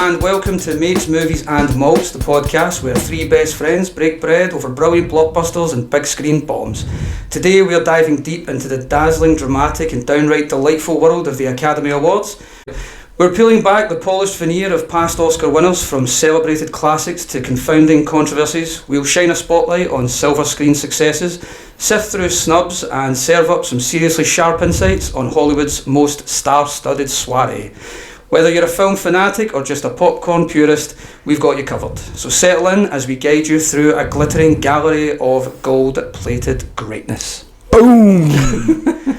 and welcome to Mates, Movies and Malts, the podcast where three best friends break bread over brilliant blockbusters and big screen bombs. Today we are diving deep into the dazzling, dramatic and downright delightful world of the Academy Awards. We're peeling back the polished veneer of past Oscar winners, from celebrated classics to confounding controversies. We'll shine a spotlight on silver screen successes, sift through snubs and serve up some seriously sharp insights on Hollywood's most star-studded soiree. Whether you're a film fanatic or just a popcorn purist, we've got you covered. So settle in as we guide you through a glittering gallery of gold-plated greatness. Boom!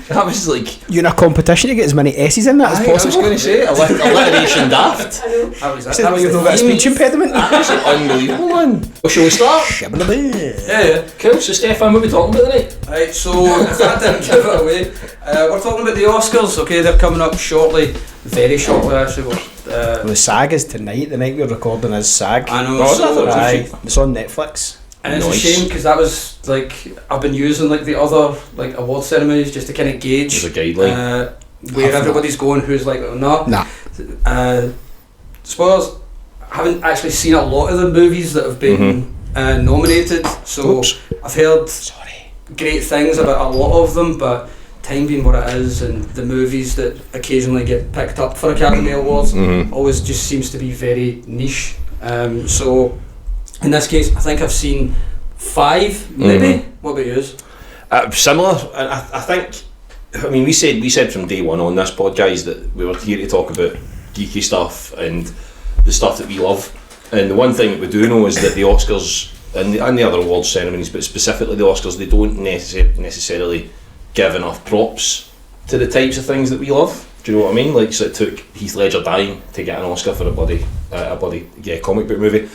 That was like... You're in a competition to get as many S's in that as possible. I was going to say, alliteration daft. That was That was you've got a speech impediment. That's unbelievable, man. Well, shall we start? Yeah. Cool, so Stefan, what are we talking about tonight? Right, so if that didn't give it away, we're talking about the Oscars, okay? They're coming up shortly, very shortly actually. The SAG is tonight, the night we're recording is SAG. I know, It's on Netflix. and it's a shame because that was like, I've been using like the other like award ceremonies just to kind of gauge As a guideline. where everybody's going, who's like or not. Nah. Spoilers, I haven't actually seen a lot of the movies that have been nominated, so I've heard great things about a lot of them, but time being what it is, and the movies that occasionally get picked up for Academy Awards always just seems to be very niche. So in this case, I think I've seen 5, maybe. What about yours? Similar, and I think, I mean, we said from day one on this pod, guys, that we were here to talk about geeky stuff and the stuff that we love. And the one thing that we do know is that the Oscars and the other awards ceremonies, but specifically the Oscars, they don't necessarily give enough props to the types of things that we love. Do you know what I mean? Like, so it took Heath Ledger dying to get an Oscar for a bloody comic book movie.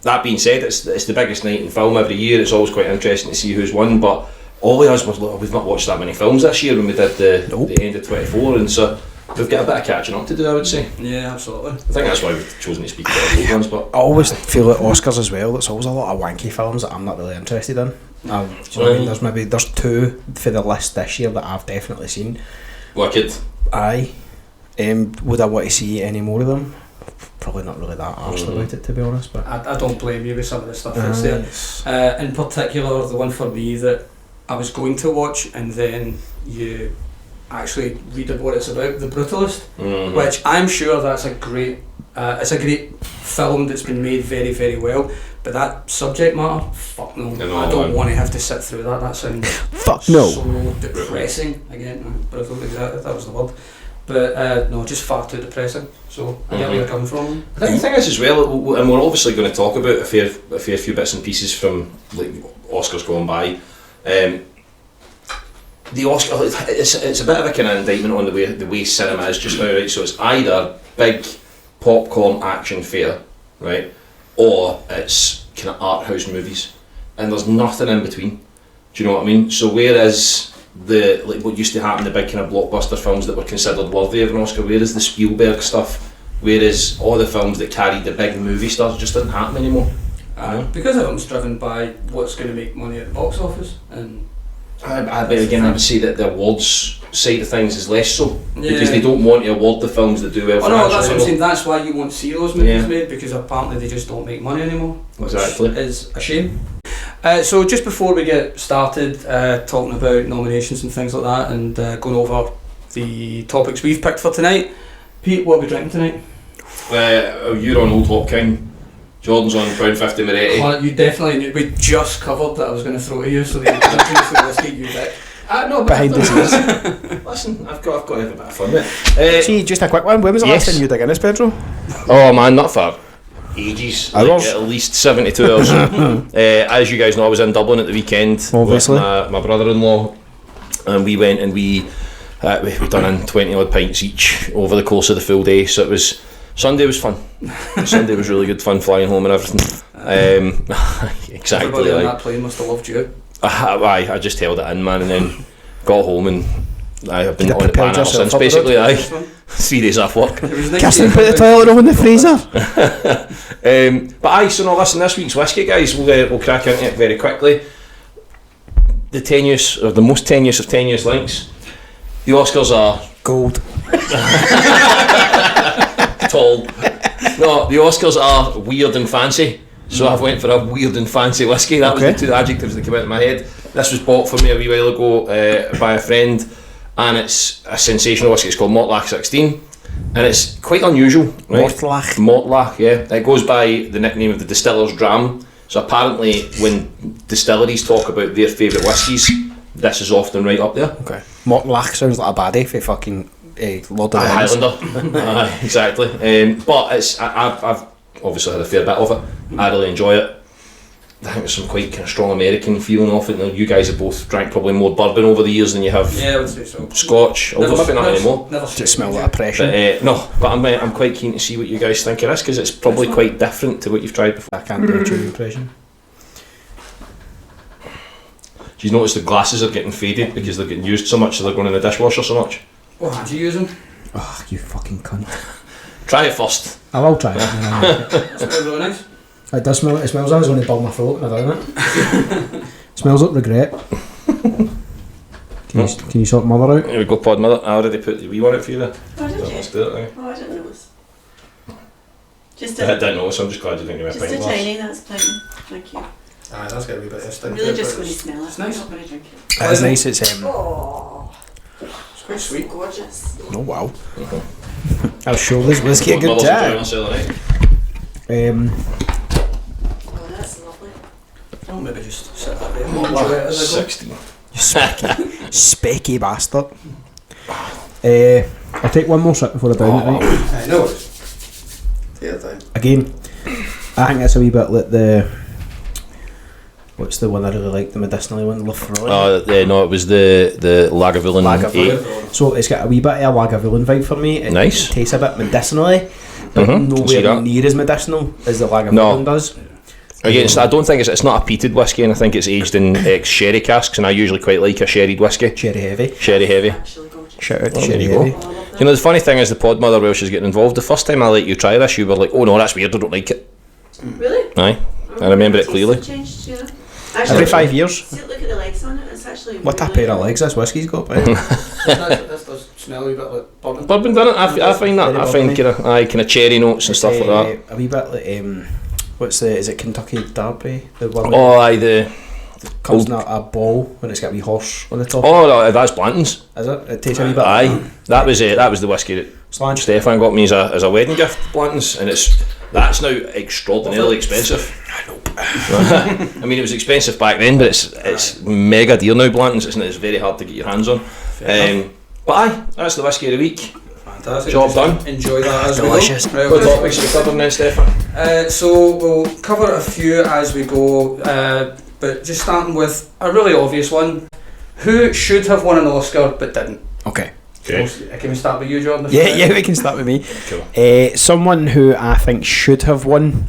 That being said, it's the biggest night in film every year. It's always quite interesting to see who's won, but all of us we've not watched that many films this year when we did the end of 24, and so we've got a bit of catching up to do, I would say. Yeah, absolutely. I think that's why we've chosen to speak about those ones. But I always feel at Oscars as well, there's always a lot of wanky films that I'm not really interested in. Do you know what I mean? There's 2 for the list this year that I've definitely seen. Wicked. Aye. Would I want to see any more of them? Probably not really that arsed about it, to be honest. But I don't blame you with some of the stuff that's there. In particular, the one for me that I was going to watch, and then you actually read about what it's about, The Brutalist, which I'm sure that's a great film that's been made very, very well, but that subject matter, fuck no. I don't want to have to sit through that. That sounds so depressing. Again, brutal, exactly, that was the word. But no, just far too depressing. So I get where you're coming from. I think the thing is as well, and we're obviously going to talk about a fair few bits and pieces from like Oscars going by. The Oscar, it's a bit of a kind of indictment on the way cinema is just now, right? So it's either big popcorn action fare, right, or it's kind of art house movies, and there's nothing in between. Do you know what I mean? So whereas what used to happen, the big kind of blockbuster films that were considered worthy of an Oscar, whereas the Spielberg stuff, whereas all the films that carried the big movie stars just didn't happen anymore. Because everyone's driven by what's going to make money at the box office, and I would say that the awards side of things is less so, because they don't want to award the films that do well. Oh no, that's what I'm saying. That's why you won't see those movies made, because apparently they just don't make money anymore. Exactly, which is a shame. So just before we get started talking about nominations and things like that, and going over the topics we've picked for tonight, Pete, what are we drinking tonight? You're on Old Hop King, Jordan's on Crown 50 Moretti. You definitely knew. We just covered that I was going to throw to you, so that you can whiskey, you dick. No, behind the scenes. Listen, I've got to have a bit of fun with it. See, just a quick one. When was the last time you did Guinness, Pedro? Oh man, not for ages. At least 72 hours. As you guys know, I was in Dublin at the weekend with my brother-in-law, and we went and we done in 20 odd pints each over the course of the full day. So Sunday was fun. Sunday was really good fun, flying home and everything. Exactly. Everybody on that plane must have loved you. I just held it in, man, and then got home and I've been on the pan since, basically. 3 days off work. Kirsten put the toilet roll in the freezer. Listen, this week's whiskey, guys, we'll crack into it very quickly. The most tenuous of tenuous links. The Oscars are gold. Tall. No, the Oscars are weird and fancy. So I've went for a weird and fancy whiskey. That was the two adjectives that came out of my head. This was bought for me a wee while ago by a friend, and it's a sensational whiskey. It's called Mortlach 16, and it's quite unusual. Right? Mortlach, yeah. It goes by the nickname of the distiller's dram. So apparently, when distilleries talk about their favourite whiskies, this is often right up there. Okay. Mortlach sounds like a baddie for fucking Lord of the Rings. Highlander. Exactly. But I've obviously had a fair bit of it. I really enjoy it. I think there's some quite kind of strong American feeling off it. Now, you guys have both drank probably more bourbon over the years than you have I would say so. Scotch. Although maybe not anymore. Just smell like oppression. But I'm quite keen to see what you guys think of this, because it's probably quite different to what you've tried before. I can't do a true impression. Do you notice the glasses are getting faded because they're getting used so much, so they're going in the dishwasher so much? What hand do you use them? Oh, you fucking cunt. Try it first. I will try it. It smells really nice. It does smell. It smells like I was going to bung my throat when I done it. Smells like regret. Can you sort mother out? Here we go, pod mother. I already put the wee one out for you there. Oh, did you? Let's do it now. Oh, I didn't notice. Just I didn't know, so I'm just glad you didn't give me a just pint a glass. tiny, that's plenty. Thank you. Aye, that's got to be a bit of I'm stink. really just going to smell it. It's nice. I'm not going to drink it. It's nice. It's Oh, It's quite sweet. gorgeous. Oh wow. I'll show this whiskey a good Mother's enjoying time. herself, right? Oh, that's lovely. Oh, maybe just sit that way and enjoy it as I go. 16. Specky bastard. I'll take one more sip before I down it. Right? I know. Take your time. Again, I think that's a wee bit like the. What's the one I really like? The medicinal one, Lafroy. No, it was the Lagavulin 8. So it's got a wee bit of a Lagavulin vibe for me. It Nice. tastes a bit medicinally, but See nowhere that? near as medicinal as the Lagavulin No. does. Again, I don't think it's not a peated whiskey, and I think it's aged in ex-sherry casks, and I usually quite like a sherried whiskey. Cherry heavy. Sherry heavy. Actually gorgeous. Shout out to Oh, there Sherry you go. heavy. Oh, I love that. You know, the funny thing is the pod mother, while she's getting involved, the first time I let you try this, you were like, oh no, that's weird, I don't like it. Really? Aye. Oh, I remember it the taste clearly. has changed, you know? Every Actually, 5 years. see, look at the legs on it. It's actually What a really pair of legs this whiskey's got, man. This does smell a wee bit like bourbon. Bourbon, doesn't it? I find that. Very I find bourbony. kind of cherry notes and stuff like that. A wee bit like is it Kentucky Derby? The one Oh, aye, the that comes in a ball when it's got a wee horse on the top. oh, no, that's Blanton's. Is it? It tastes a wee bit. Aye, that was the whiskey that Slange. Stefan got me as a wedding gift, Blanton's, and that's now extraordinarily expensive. I mean, it was expensive back then, but it's mega dear now, Blanton's. It's very hard to get your hands on. But aye, that's the whiskey of the week. Fantastic. Job Just done. Enjoy that as Delicious. we go. Right, What okay. topics are you covering then, Stefan? So we'll cover a few as we go, but just starting with a really obvious one. Who should have won an Oscar but didn't? Okay. Okay. Can we start with you, Jordan? Yeah, we can start with me. Cool. Someone who I think should have won,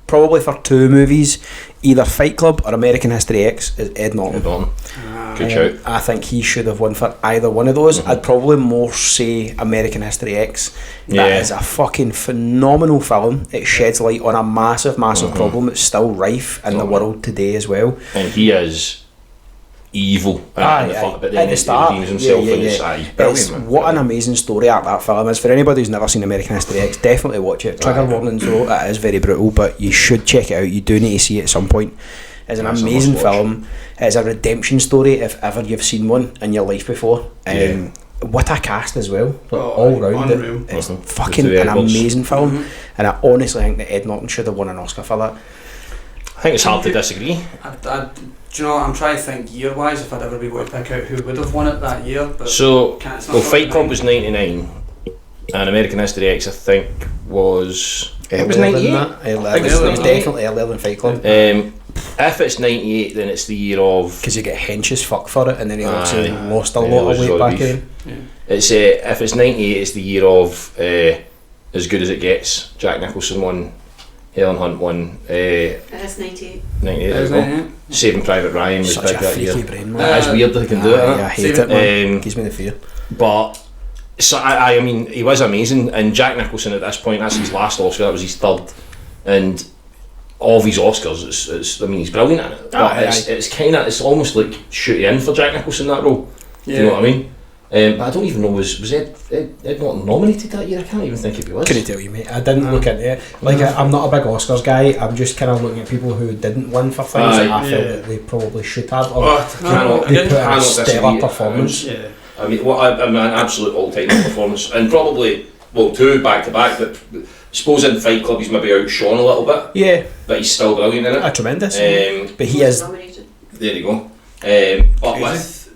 probably for 2 movies, either Fight Club or American History X, is Ed Norton. Good shout. I think he should have won for either one of those. I'd probably more say American History X. That Yeah. is a fucking phenomenal film. It sheds light on a massive problem that's still rife in the world today as well. And he is evil. Aye, But at the start, he redeems himself yeah. and it's brilliant, It's, man. what an amazing story arc that film is. For anybody who's never seen American History X, definitely watch it. Trigger warnings though, it is very brutal, but you should check it out. You do need to see it at some point. It's an That's a amazing must watch. film. It's a redemption story if ever you've seen one in your life before. Yeah. What a cast as well, Oh, all round. unreal. It's Mhm. fucking The two an Edwards. amazing film, and I honestly think that Ed Norton should have won an Oscar for that. I think it's hard to disagree. Do you know what, I'm trying to think year-wise if I'd ever be able to pick out who would have won it that year. But So, it's not well, Fight Club 49. was 99, and American History X, I think, was... It was Earlier than 98? that. It think was, it's it was 98. definitely earlier than Fight Club. If it's 98, then it's the year of... Because you get hench as fuck for it, and then he obviously Aye. lost a Yeah, lot of loses weight all the back beef. then. It's if it's 98, it's the year of As Good As It Gets. Jack Nicholson won, Helen Hunt won, It is 98. 98 It as was well. 98. Saving Private Ryan was Such big a that year. freaky brain, man. It's weird that they can do it, Aye, innit? I hate it, man. Gives me the fear. But so I mean, he was amazing, and Jack Nicholson at this point, that's his last Oscar. That was his third, and all of his Oscars, it's I mean, he's brilliant in it. But Aye, it's kind of, it's almost like shooting in for Jack Nicholson, that role. Do you know what I mean? But I don't even know, was Ed not nominated that year? I can't even think if he was. Couldn't tell you, mate. I didn't look into it. Like, I'm not a big Oscars guy. I'm just kind of looking at people who didn't win for things that I felt that they probably should have. Or they put in a stellar performance. Yeah. I mean, an absolute all-time performance, and probably, well, 2 back-to-back, but I suppose in Fight Club he's maybe outshone a little bit, Yeah, but he's still brilliant in it. tremendous. But he He was is. nominated. There you go.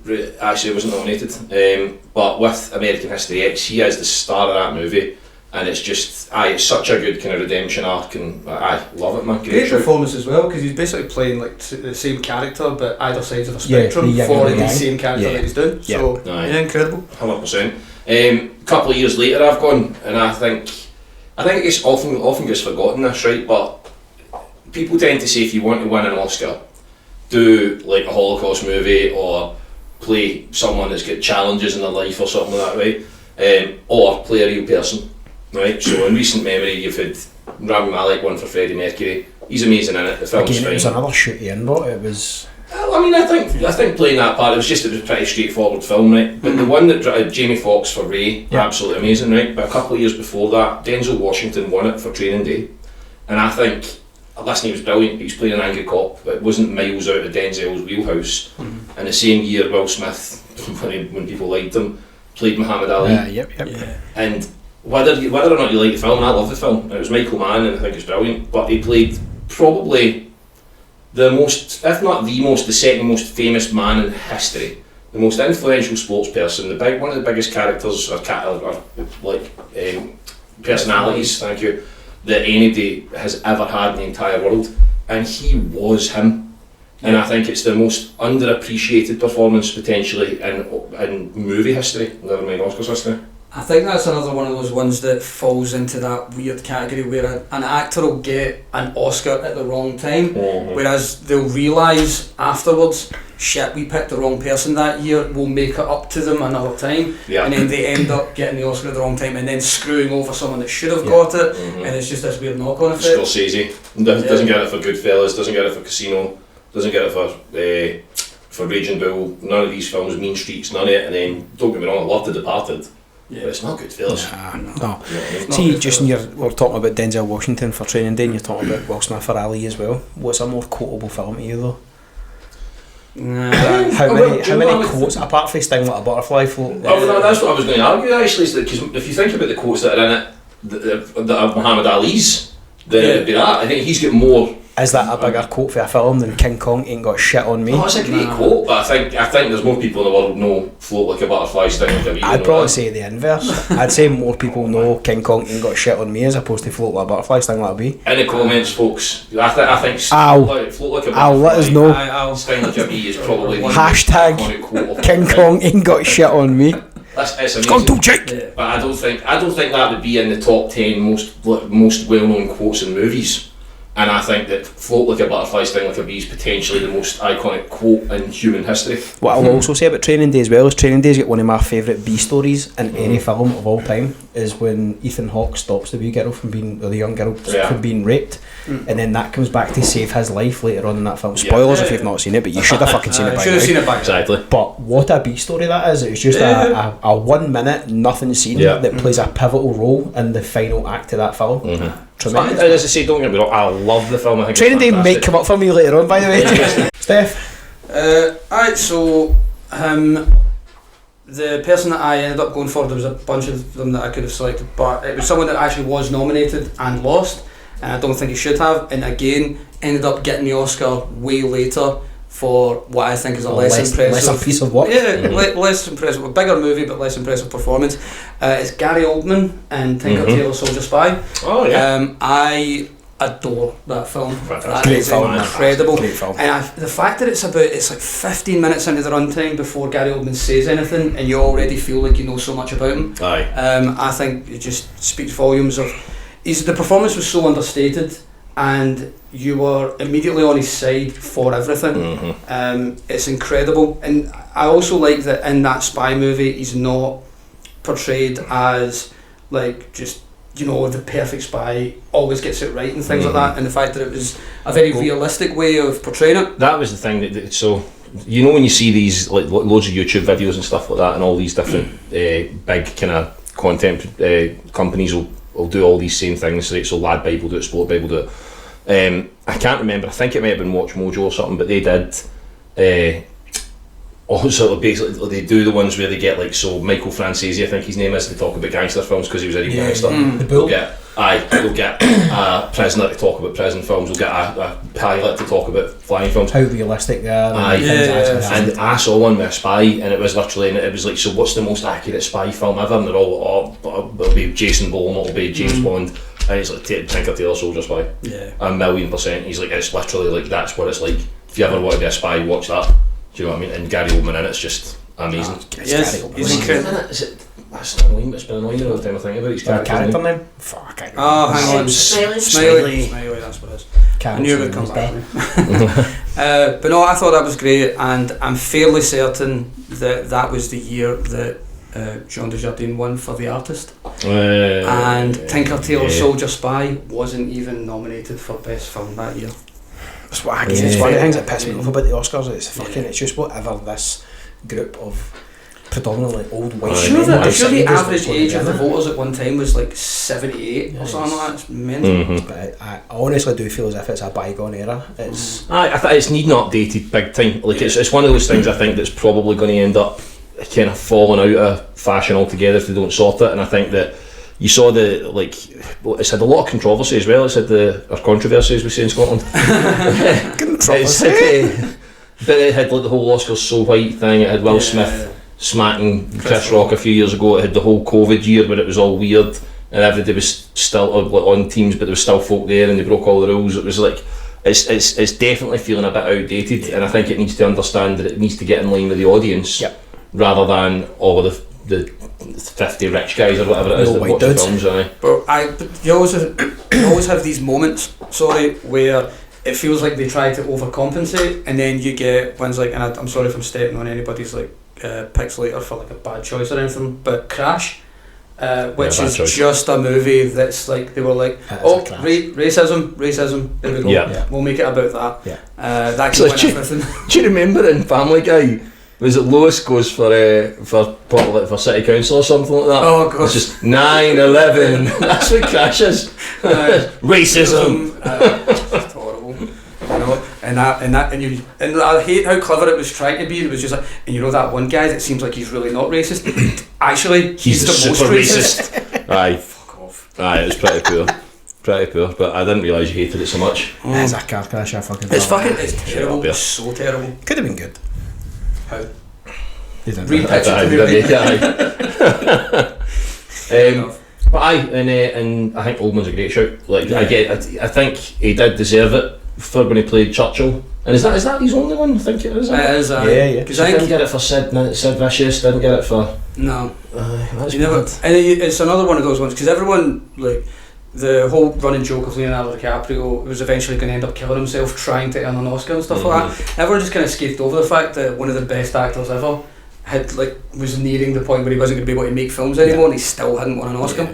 But actually, he wasn't nominated. But with American History X, he is the star of that movie, and it's just, it's such a good kind of redemption arc, and I love it, man. Great show. performance as well, because he's basically playing like the same character but either sides of a Yeah, spectrum the yin for and the yang. same character Yeah. that he's doing. Yeah. So Aye. yeah, incredible. 100%. A couple of years later, I've gone, and I think it's often gets forgotten this, right? But people tend to say if you want to win an Oscar, do like a Holocaust movie or play someone that's got challenges in their life or something like that, right? Or play a real person, right? So in recent memory, you've had Rami Malek won for Freddie Mercury. He's amazing in it. The film's Again, fine. it was another shooty in, but it was. I mean, I think playing that part, it was a pretty straightforward film, right? But the one that Jamie Foxx for Ray, Yeah. absolutely amazing, right? But a couple of years before that, Denzel Washington won it for Training Day, and I think, listen, he was brilliant. He was playing an angry cop, but it wasn't miles out of Denzel's wheelhouse. And the same year, Will Smith, when people liked him, played Muhammad Ali. Yep. And whether or not you like the film, and I love the film, and it was Michael Mann, and I think it's brilliant, but he played probably the most, if not the most, the second most famous man in history, the most influential sports person, one of the biggest characters or personalities, thank you, that anybody has ever had in the entire world, and he was him. And I think it's the most underappreciated performance potentially in movie history, never mind Oscars history. I think that's another one of those ones that falls into that weird category where an actor will get an Oscar at the wrong time, whereas they'll realise afterwards, shit, we picked the wrong person that year, we'll make it up to them another time, Yeah. and then they end up getting the Oscar at the wrong time and then screwing over someone that should have got it, Mhm. and it's just this weird knock-on effect. Scorsese doesn't get it for Goodfellas, doesn't get it for Casino, doesn't get it for Raging Bull. None of these films, Mean Streets, none of it. And then don't get me wrong, I love The Departed, but it's not Goodfellas. No. You know what I mean? See, just when we're talking about Denzel Washington for Training Day, and you're talking about Will Smith for Ali as well. What's a more quotable film to you though? Nah. How well, many do you know what? quotes apart from Sting Like a Butterfly float? Oh, no, that's what I was going to argue actually. Is that because if you think about the quotes that are in it, that are Muhammad Ali's, then it would be that. I think he's got more. Is that a bigger quote for a film than King Kong Ain't Got Shit on Me? Oh, it's a great quote, but I think there's more people in the world know Float Like a Butterfly, Sting Like a Bee. I'd probably say the inverse. I'd say more people know King Kong Ain't Got Shit on Me as opposed to Float Like a Butterfly, Sting Like a Bee. In the comments, folks, I think Ow. Float Like a Butterfly, I'll let us know. I'll Sting Like a Bee is probably the Hashtag most iconic quote of King all time. Kong Ain't Got Shit on Me. It's It's gone amazing. too cheap. Yeah. But I don't think that would be in the top 10 most well-known quotes in movies. And I think that Float Like a Butterfly, Sting Like a Bee is potentially the most iconic quote in human history. What I'll also say about Training Day as well is Training Day's got one of my favourite B stories in any film of all time is when Ethan Hawke stops the wee girl from being, or the young girl from being raped, and then that comes back to save his life later on in that film. Spoilers if you've not seen it, but you should have fucking seen it by should have now. seen it back. Exactly. But what a B story that is. It's just a 1 minute nothing scene that plays a pivotal role in the final act of that film. Tremendous. As I say, don't get me wrong, I love the film. I think Training it's Day fantastic. might come up for me later on, by the way. Steph? Alright, so the person that I ended up going for, there was a bunch of them that I could have selected, but it was someone that actually was nominated and lost, and I don't think he should have, and again ended up getting the Oscar way later for what I think is a less impressive lesser piece of work. Yeah, less impressive, a bigger movie but less impressive performance. It's Gary Oldman and Tinker Tailor Soldier Spy. Oh yeah. I adore that film. That Great is film, incredible. Great film. And the fact that it's like 15 minutes into the runtime before Gary Oldman says anything, and you already feel like you know so much about him. Aye. I think it just speaks volumes of. The performance was so understated, and you were immediately on his side for everything. It's incredible, and I also like that in that spy movie he's not portrayed as like just the perfect spy, always gets it right and things like that, and the fact that it was a very realistic way of portraying it. That was the thing that so you know when you see these like loads of YouTube videos and stuff like that, and all these different big kind of content companies will do all these same things, right? So Lad Bible do it, Sport Bible do it. I can't remember, I think it might have been Watch Mojo or something, but they did also basically they do the ones where they get like, so Michael Francesi, I think his name is, they talk about gangster films because he was a real gangster. The Bull. They'll get a prisoner to talk about prison films, they'll get a pilot to talk about flying films. How realistic they are. And I saw one with a spy, and it was literally, and it was like, so what's the most accurate spy film ever? And they're all, it'll be Jason Bourne, it'll be James Bond, and he's like, Tinker Tailor Soldier Spy. Yeah. 1,000,000%. He's like, it's literally like, that's what it's like. If you ever want to be a spy, watch that. Do you know what I mean? And Gary Oldman in it's just amazing. Yes. That's not annoying, but it's been annoying all the time I think about his character name? Fuck, I Oh, hang on. Smiley. Smiley, that's what it is. can't. I knew it would come back. But no, I thought that was great, and I'm fairly certain that that was the year that Jean Dujardin won for The Artist. And Tinker Tailor Soldier Spy wasn't even nominated for Best Film that year. It's one of the things that pisses me off about the Oscars. It's just whatever this group of predominantly old white Sure, men sure the average put age of the together. voters at one time was like 78 or something like that. It's mental. But I honestly do feel as if it's a bygone era. It's I think it's needing updated big time. Like it's one of those things I think that's probably going to end up kind of falling out of fashion altogether if they don't sort it. And I think that you saw it's had a lot of controversy as well. It's had or controversy as we say in Scotland. But it had like the whole Oscars So White thing. It had Will Smith smacking Chris Rock a few years ago. It had the whole COVID year where it was all weird and everybody was still on teams, but there was still folk there and they broke all the rules. It was like it's definitely feeling a bit outdated, and I think it needs to understand that it needs to get in line with the audience rather than all of the 50 rich guys or whatever it is that watch the films. But you always have these moments, where it feels like they try to overcompensate, and then you get ones like, and I'm sorry if I'm stepping on anybody's like picks later for like a bad choice or anything, but Crash, which is just a movie that's like, they were like, racism, there we go, we'll make it about that. That can win everything. Do you remember in Family Guy, was it Lois goes for city council or something like that? Oh god, it's just 9/11. That's what Crash is. Racism. It's horrible. You know, and I hate how clever it was trying to be. It was just like, and you know that one guy that seems like he's really not racist. Actually, he's the most racist. Aye. Fuck off. Aye, it was pretty poor. Pretty poor, but I didn't realise you hated it so much. It's a car crash. It's terrible. It's so terrible. Could have been good. How? Repitch it. But and I think Oldman's a great shout. I think he did deserve it for when he played Churchill. And is that his only one? I think it is. It is. Yeah. Because I didn't get it for Sid Vicious. Didn't get it for. No. That's never. And it's another one of those ones because everyone like. The whole running joke of Leonardo DiCaprio was eventually going to end up killing himself trying to earn an Oscar and stuff like that. Everyone just kind of skipped over the fact that one of the best actors ever was nearing the point where he wasn't going to be able to make films anymore, and he still hadn't won an Oscar.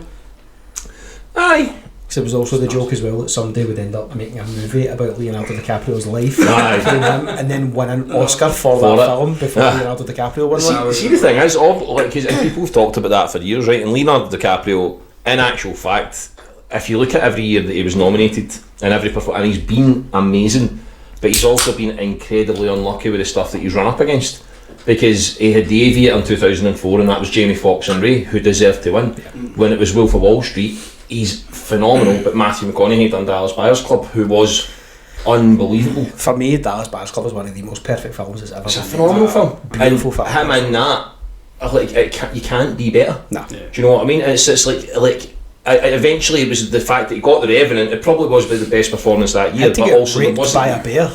Aye. Because it was also the joke as well that someday would end up making a movie about Leonardo DiCaprio's life and then win an Oscar for that film before Leonardo DiCaprio won one. See the thing is, because people have talked about that for years, right? And Leonardo DiCaprio, in actual fact, if you look at every year that he was nominated and every performance, and he's been amazing, but he's also been incredibly unlucky with the stuff that he's run up against, because he had The Aviator in 2004 and that was Jamie Foxx and Ray who deserved to win. When it was Wolf of Wall Street, he's phenomenal, but Matthew McConaughey done Dallas Buyers Club, who was unbelievable. For me, Dallas Buyers Club is one of the most perfect films that's ever been. It's a phenomenal film. Beautiful film. Him in that, you can't be better. No. Do you know what I mean? And it's like eventually it was the fact that he got The Revenant. It probably was the best performance that year, but also there raped wasn't by a bear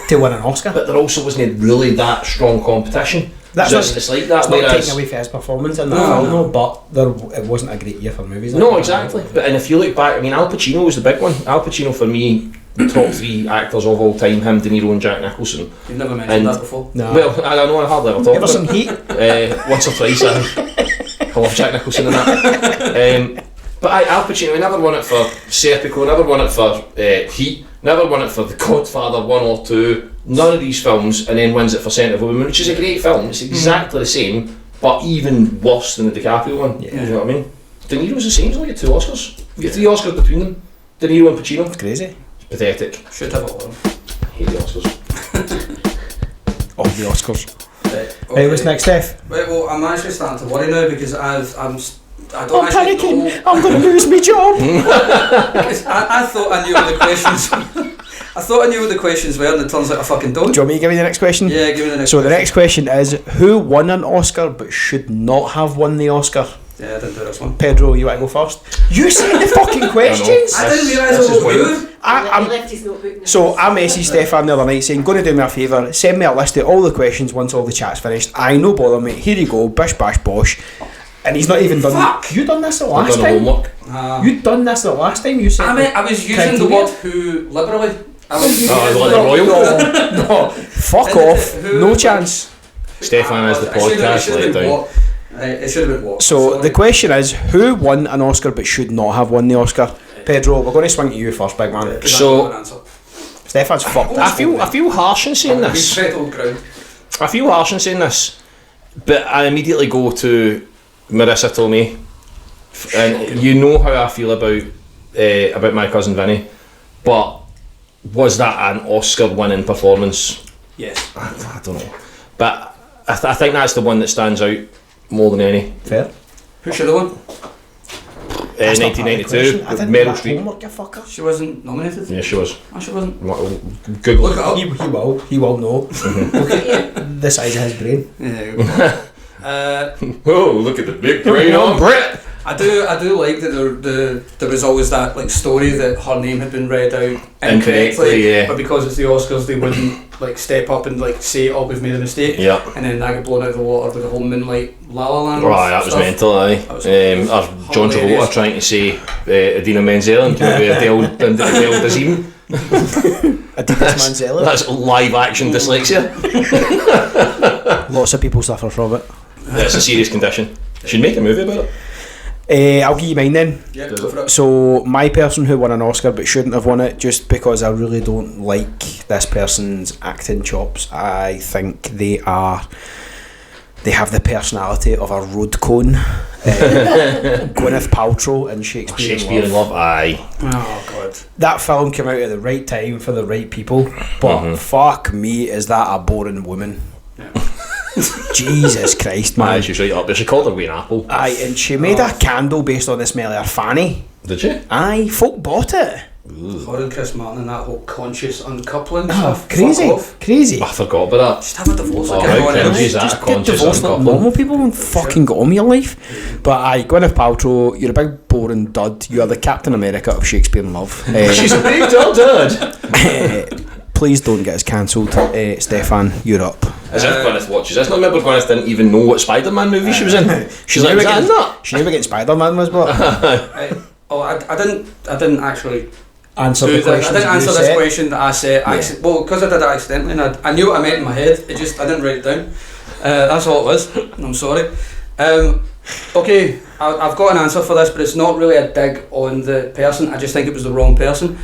to win an Oscar. But there also wasn't really that strong competition. It's like that. It's not taking away from his performance in the film, but it wasn't a great year for movies. No, exactly. But and if you look back, I mean, Al Pacino was the big one. Al Pacino for me, the top 3 actors of all time: him, De Niro, and Jack Nicholson. You've never mentioned that before. No. Well, I don't know. I hardly ever talk about some Heat? Once or twice. I love Jack Nicholson in that. But Al Pacino, he never won it for Serpico, never won it for Heat, never won it for The Godfather 1 or 2, none of these films, and then wins it for Scent of a Woman, which is a great film. It's exactly the same, but even worse than the DiCaprio one. Yeah. You know what I mean? De Niro's the same. He's only got 2 Oscars. You get 3 Oscars between them. De Niro and Pacino. It's crazy. It's pathetic. Should have all of them. Hate the Oscars. All the Oscars. Right, Hey, what's next, Steph? Right, well, I'm actually starting to worry now because I don't I'm actually panicking. know. I'm going to lose my job. Because I thought I knew what the questions. I thought I knew what the questions were, and it turns out I fucking don't. Do you want me to give you the next question? Yeah, give me the next. So the next question is, who won an Oscar but should not have won the Oscar? Yeah, I didn't do this one. Pedro, you want to go first? You said the fucking questions. I didn't realise This I is was wild. good. He left his notebook. Now. So I messaged Stefan the other night saying, going to do me a favour, send me a list of all the questions once all the chat's finished. I no bother, mate. Here you go, bish bash bosh. And he's not even done. Fuck. You done this the I've last done the time? homework. You done this the last time? You said. I was using the word who liberally. I was using Oh, it like as the well. royal? No, fuck Isn't it off. who- No chance. Stefan has the podcast let down. It should have been what? So Sorry. the question is, who won an Oscar but should not have won the Oscar? Pedro, we're going to swing to you first, big man. 'Cause I So- don't know an answer. Stefan's fucked. I feel harsh in saying We this. tread old ground. I feel harsh in saying this, but I immediately go to Marissa Tomei, and you know how I feel about My Cousin Vinny, but was that an Oscar-winning performance? Yes. I don't know, but I think that's the one that stands out more than any. Fair. Who should have won? That's not part of the 1992, question. I didn't do Meryl that Streep. homework, you fucker. She wasn't nominated. Yeah, she was. Oh, she wasn't. Google Look it up. He will know. The size of his brain. Yeah. Oh, look at the big brain on Brit. I do like that there was always that like story that her name had been read out Incorrectly, yeah. but because it's the Oscars they wouldn't like step up and like say, oh, we've made a mistake. Yeah. And then that got blown out of the water with the whole Moonlight La La Land. Right, that was stuff. mental, aye. That was Or John hilarious. Travolta trying to say Adina Menzel and Adele Dazeem. Adidas Manzella. That's live action dyslexia. Lots of people suffer from it. It's a serious condition. Should make a movie about it. I'll give you mine then. Yeah, go for it. So my person who won an Oscar but shouldn't have won it, just because I really don't like this person's acting chops. I think they have the personality of a road cone. Gwyneth Paltrow in Shakespeare in Love. Aye. Oh god. That film came out at the right time for the right people, but fuck me, is that a boring woman? Yeah. Jesus Christ, Aye, man. she's right up there. She called her Wayne Apple. Aye, and she made a candle based on the smell of her fanny. Did she? Aye, folk bought it. Her and Chris Martin and that whole conscious uncoupling Oh, stuff. crazy, Fuck off. crazy. I forgot about that. Just have a divorce Oh, like how everyone cringy else. is that? Just get Conscious divorced like uncoupling. normal people and fucking get on with your life. But aye, Gwyneth Paltrow, you're a big boring dud. You are the Captain America of Shakespeare in Love. She's a big dude. Please don't get us cancelled. Stefan, you're up. As if Gwyneth watches this. Now remember Gwyneth didn't even know what Spider-Man movie she was in. She's like, knew was that in that? She knew against Spider-Man was, but I didn't actually answer do the that. I question. didn't answer this question that I said. Well, because I did it accidentally, and I knew what I meant in my head. I didn't write it down. That's all it was. I'm sorry. Okay, I've got an answer for this, but it's not really a dig on the person. I just think it was the wrong person.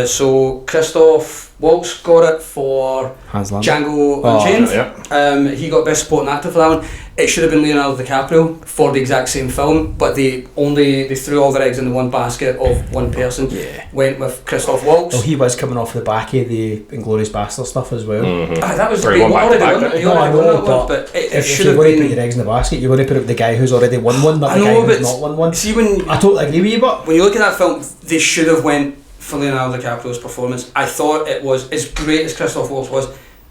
So Christoph Waltz got it for Hans Landa. Django Oh, Unchained. yeah. He got Best Supporting Actor for that one. It should have been Leonardo DiCaprio for the exact same film, but they threw all their eggs in the one basket of one person. Yeah. Went with Christoph Waltz. Well, he was coming off the back of the Inglourious Bastard stuff as well. That was Sorry, he one back to already back, won it. didn't He he? already No, I won know, that one, but but it If should you're have going to put been. your eggs in the basket, you're going to put the guy who's already won one, not I the guy know, who's but not won one. see when I totally agree with you, but you look at that film, they should have went for Leonardo DiCaprio's performance. I thought it was as great as Christoph Waltz was.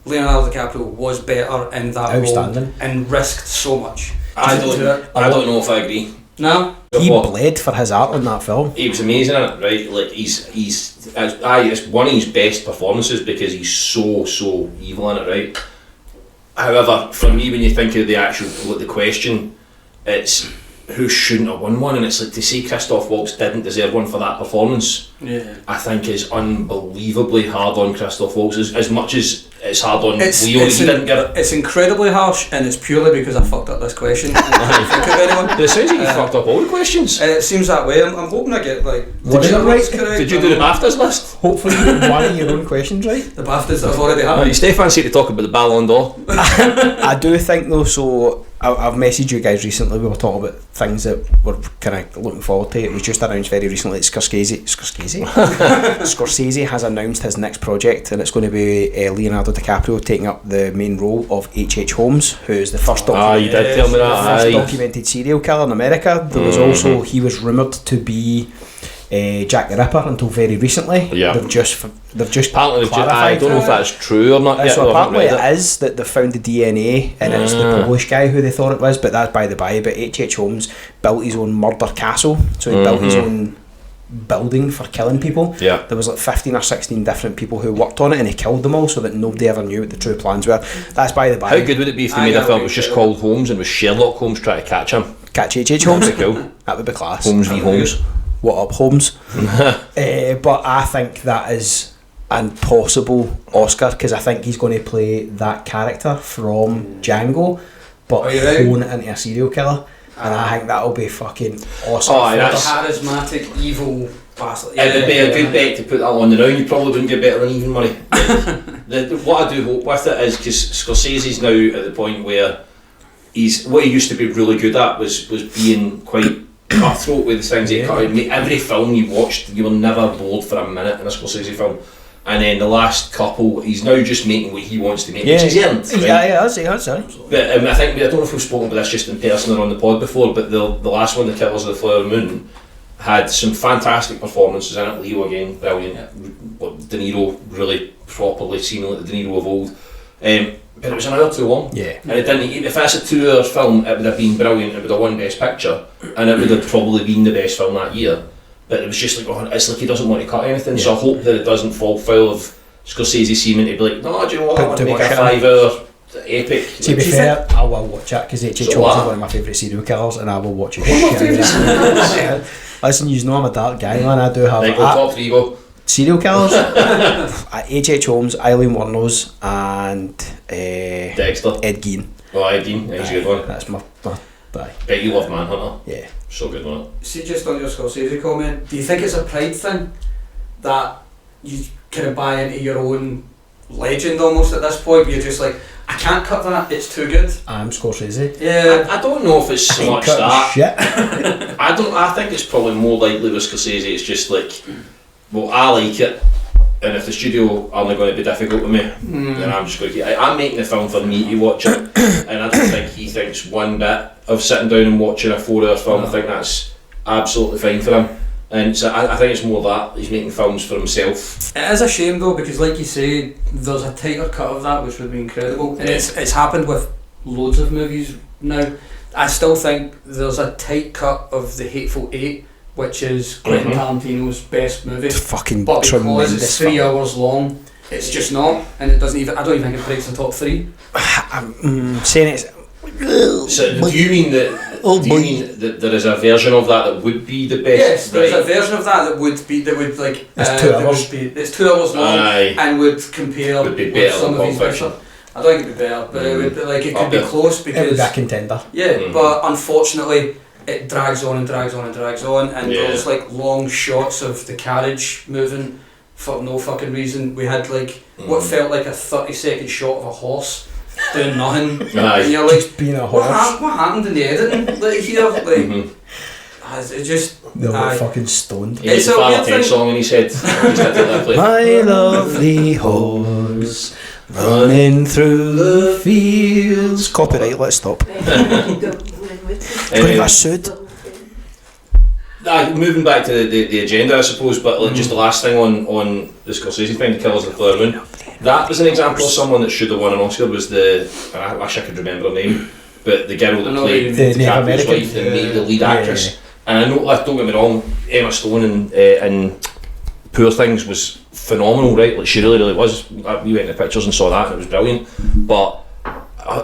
Leonardo DiCaprio was better in that role Outstanding. and risked so much. I to do don't it. know if I agree. No, he What? bled for his art in that film. He was amazing in it, right? Like it's one of his best performances because he's so evil in it, right? However, for me, when you think of the question, it's who shouldn't have won one, and it's like to say Christoph Waltz didn't deserve one for that performance. yeah, I think is unbelievably hard on Christoph Waltz. As much as it's hard on It's, Leo that it's, he didn't get it. it's incredibly harsh, and it's purely because I fucked up this question. I can't think of anyone. It sounds like you fucked up all the questions. It seems that way. I'm hoping I get like Did you one right? that's correct. Did you do the BAFTAs list? Hopefully you get one of your own questions right. The BAFTAs that I've already had. Stefan said to talk about the Ballon d'Or. I do think though, so I've messaged you guys recently. We were talking about things that we're kind of looking forward to. It was just announced very recently that Scorsese has announced his next project, and it's going to be Ah, Leonardo DiCaprio taking up the main role of H.H. Holmes, who is the first You did tell me that. first Aye. documented serial killer in America. There was also, he was rumoured to be Jack the Ripper until very recently. Yeah. They've just Apparently, I clarified don't know if that's true or not yet. so though, I haven't apparently read it is that they found the DNA and it's the Polish guy who they thought it was, but that's by the by. But H.H. Holmes built his own murder castle, so he built his own building for killing people. Yeah. There was like 15 or 16 different people who worked on it, and he killed them all so that nobody ever knew what the true plans were. That's by the by. How good would it be if they made a film that was just called Holmes and was Sherlock Holmes trying to catch him? Catch H.H. Holmes? That'd be cool. That would be class. Holmes v Holmes. What up, Holmes? But I think that is an possible Oscar, because I think he's going to play that character from Django, but Are you right? hone it into a serial killer, and I think that'll be fucking awesome. Oh, aye, The that's- charismatic, evil bastard. It would be a good bet to put that on the round. You probably wouldn't get better than even money. What I do hope with it is, because Scorsese's now at the point where what he used to be really good at was being quite cutthroat with the things he cut. Every film you watched, you were never bored for a minute in a Scorsese film. And then the last couple, he's now just making what he wants to make, which he's earned. Right? Yeah, sorry. But I don't know if we've spoken about this just in person or on the pod before, but the last one, The Killers of the Flower Moon, had some fantastic performances in it. Leo again, brilliant. De Niro, really properly seeming like the De Niro of old. But it was an hour too long. Yeah. And it didn't. If that's a 2 hour film, it would have been brilliant. It would have won Best Picture, and it would have probably been the best film that year. But it was just like, it's like he doesn't want to cut anything. So I hope that it doesn't fall foul of Scorsese seeming to be like, no, do you know what? I want to make a 5 hour epic. To be fair, I will watch it, because H.H. So Holmes is what? one of my favourite serial killers, and I will watch it. One of my favourite Listen, you know I'm a dark guy, man. I do have Right, go top 3, go. serial killers. H.H. Holmes, Eileen Wuornos, and Dexter. Ed Gein. Oh, Ed Gein. He's a good one. That's my bye. Bet you love Manhunter. Yeah. So good, wasn't it? See, just on your Scorsese comment, do you think it's a pride thing that you kind of buy into your own legend almost at this point? Where you're just like, I can't cut that, it's too good. I'm Scorsese. Yeah. I don't know if it's so much that. Shit. I think it's probably more likely with Scorsese. It's just like, well, I like it, and if the studio aren't going to be difficult with me, then I'm just going to keep. I'm making the film for me to watch it, and I don't think he thinks one bit of sitting down and watching a 4 hour film. I think that's absolutely fine for him, and so I think it's more that he's making films for himself. It is a shame though, because like you say, there's a tighter cut of that which would be incredible, and it's happened with loads of movies now. I still think there's a tight cut of The Hateful Eight, which is Quentin Tarantino's best movie, It's fucking but because tremendous. it's 3 hours long, it's just not, and it doesn't even. I don't even think it breaks the top 3. I'm saying it's. So do you mean that? Do you mean that there is a version of that would be the best? Yes, there's a Right. version of that would like. It's 2 hours. It's 2 hours long, Aye. and would compare Would be with better some than of his Pulp Fiction. better. I don't think it'd be better, but it would be like it could be Okay. close It would because be a contender. yeah, but unfortunately it drags on and drags on and drags on, and Yeah. there's like long shots of the carriage moving for no fucking reason. We had like what felt like a 30-second shot of a horse doing nothing, Aye. and you're like, Just being a horse. what happened in the editing like here? Like, it just They were aye. fucking stoned. He has It's a a weird Valentine thing. song in his head. He's had to that play. My lovely horse running through the fields. Copyright, let's stop. Gonna get sued. Moving back to the agenda, I suppose, but like, just the last thing on the Scorsese thing, The Killers of the Flower Moon, that was an example of someone that should have won an Oscar. Was I wish I could remember her name, but the girl I that know played the Native DiCaprio's American. wife, the lead Yeah. actress. And I know, like, don't get me wrong, Emma Stone in Poor Things was phenomenal, right? Like, she really was. We went to the pictures and saw that, and it was brilliant. But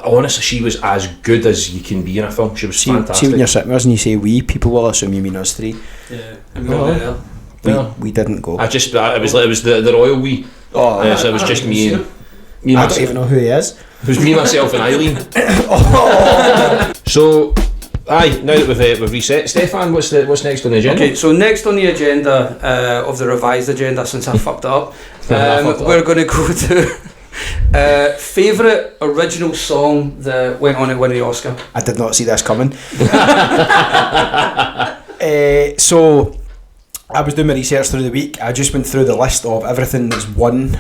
honestly, she was as good as you can be in a film. She was See fantastic. when you're sitting there and you say we, people will assume you mean us three. yeah, and we were there. We, Yeah. we didn't go. It was the royal we. Oh, So it was just me and Me, I myself, don't even know who he is. It was me, myself, and Eileen. So, aye. Now that we've reset, Stefan, what's next on the agenda? Okay, so next on the agenda of the revised agenda, since I fucked it up, we're going to go to favourite original song that went on to win the Oscar. I did not see this coming. So I was doing my research through the week. I just went through the list of everything that's won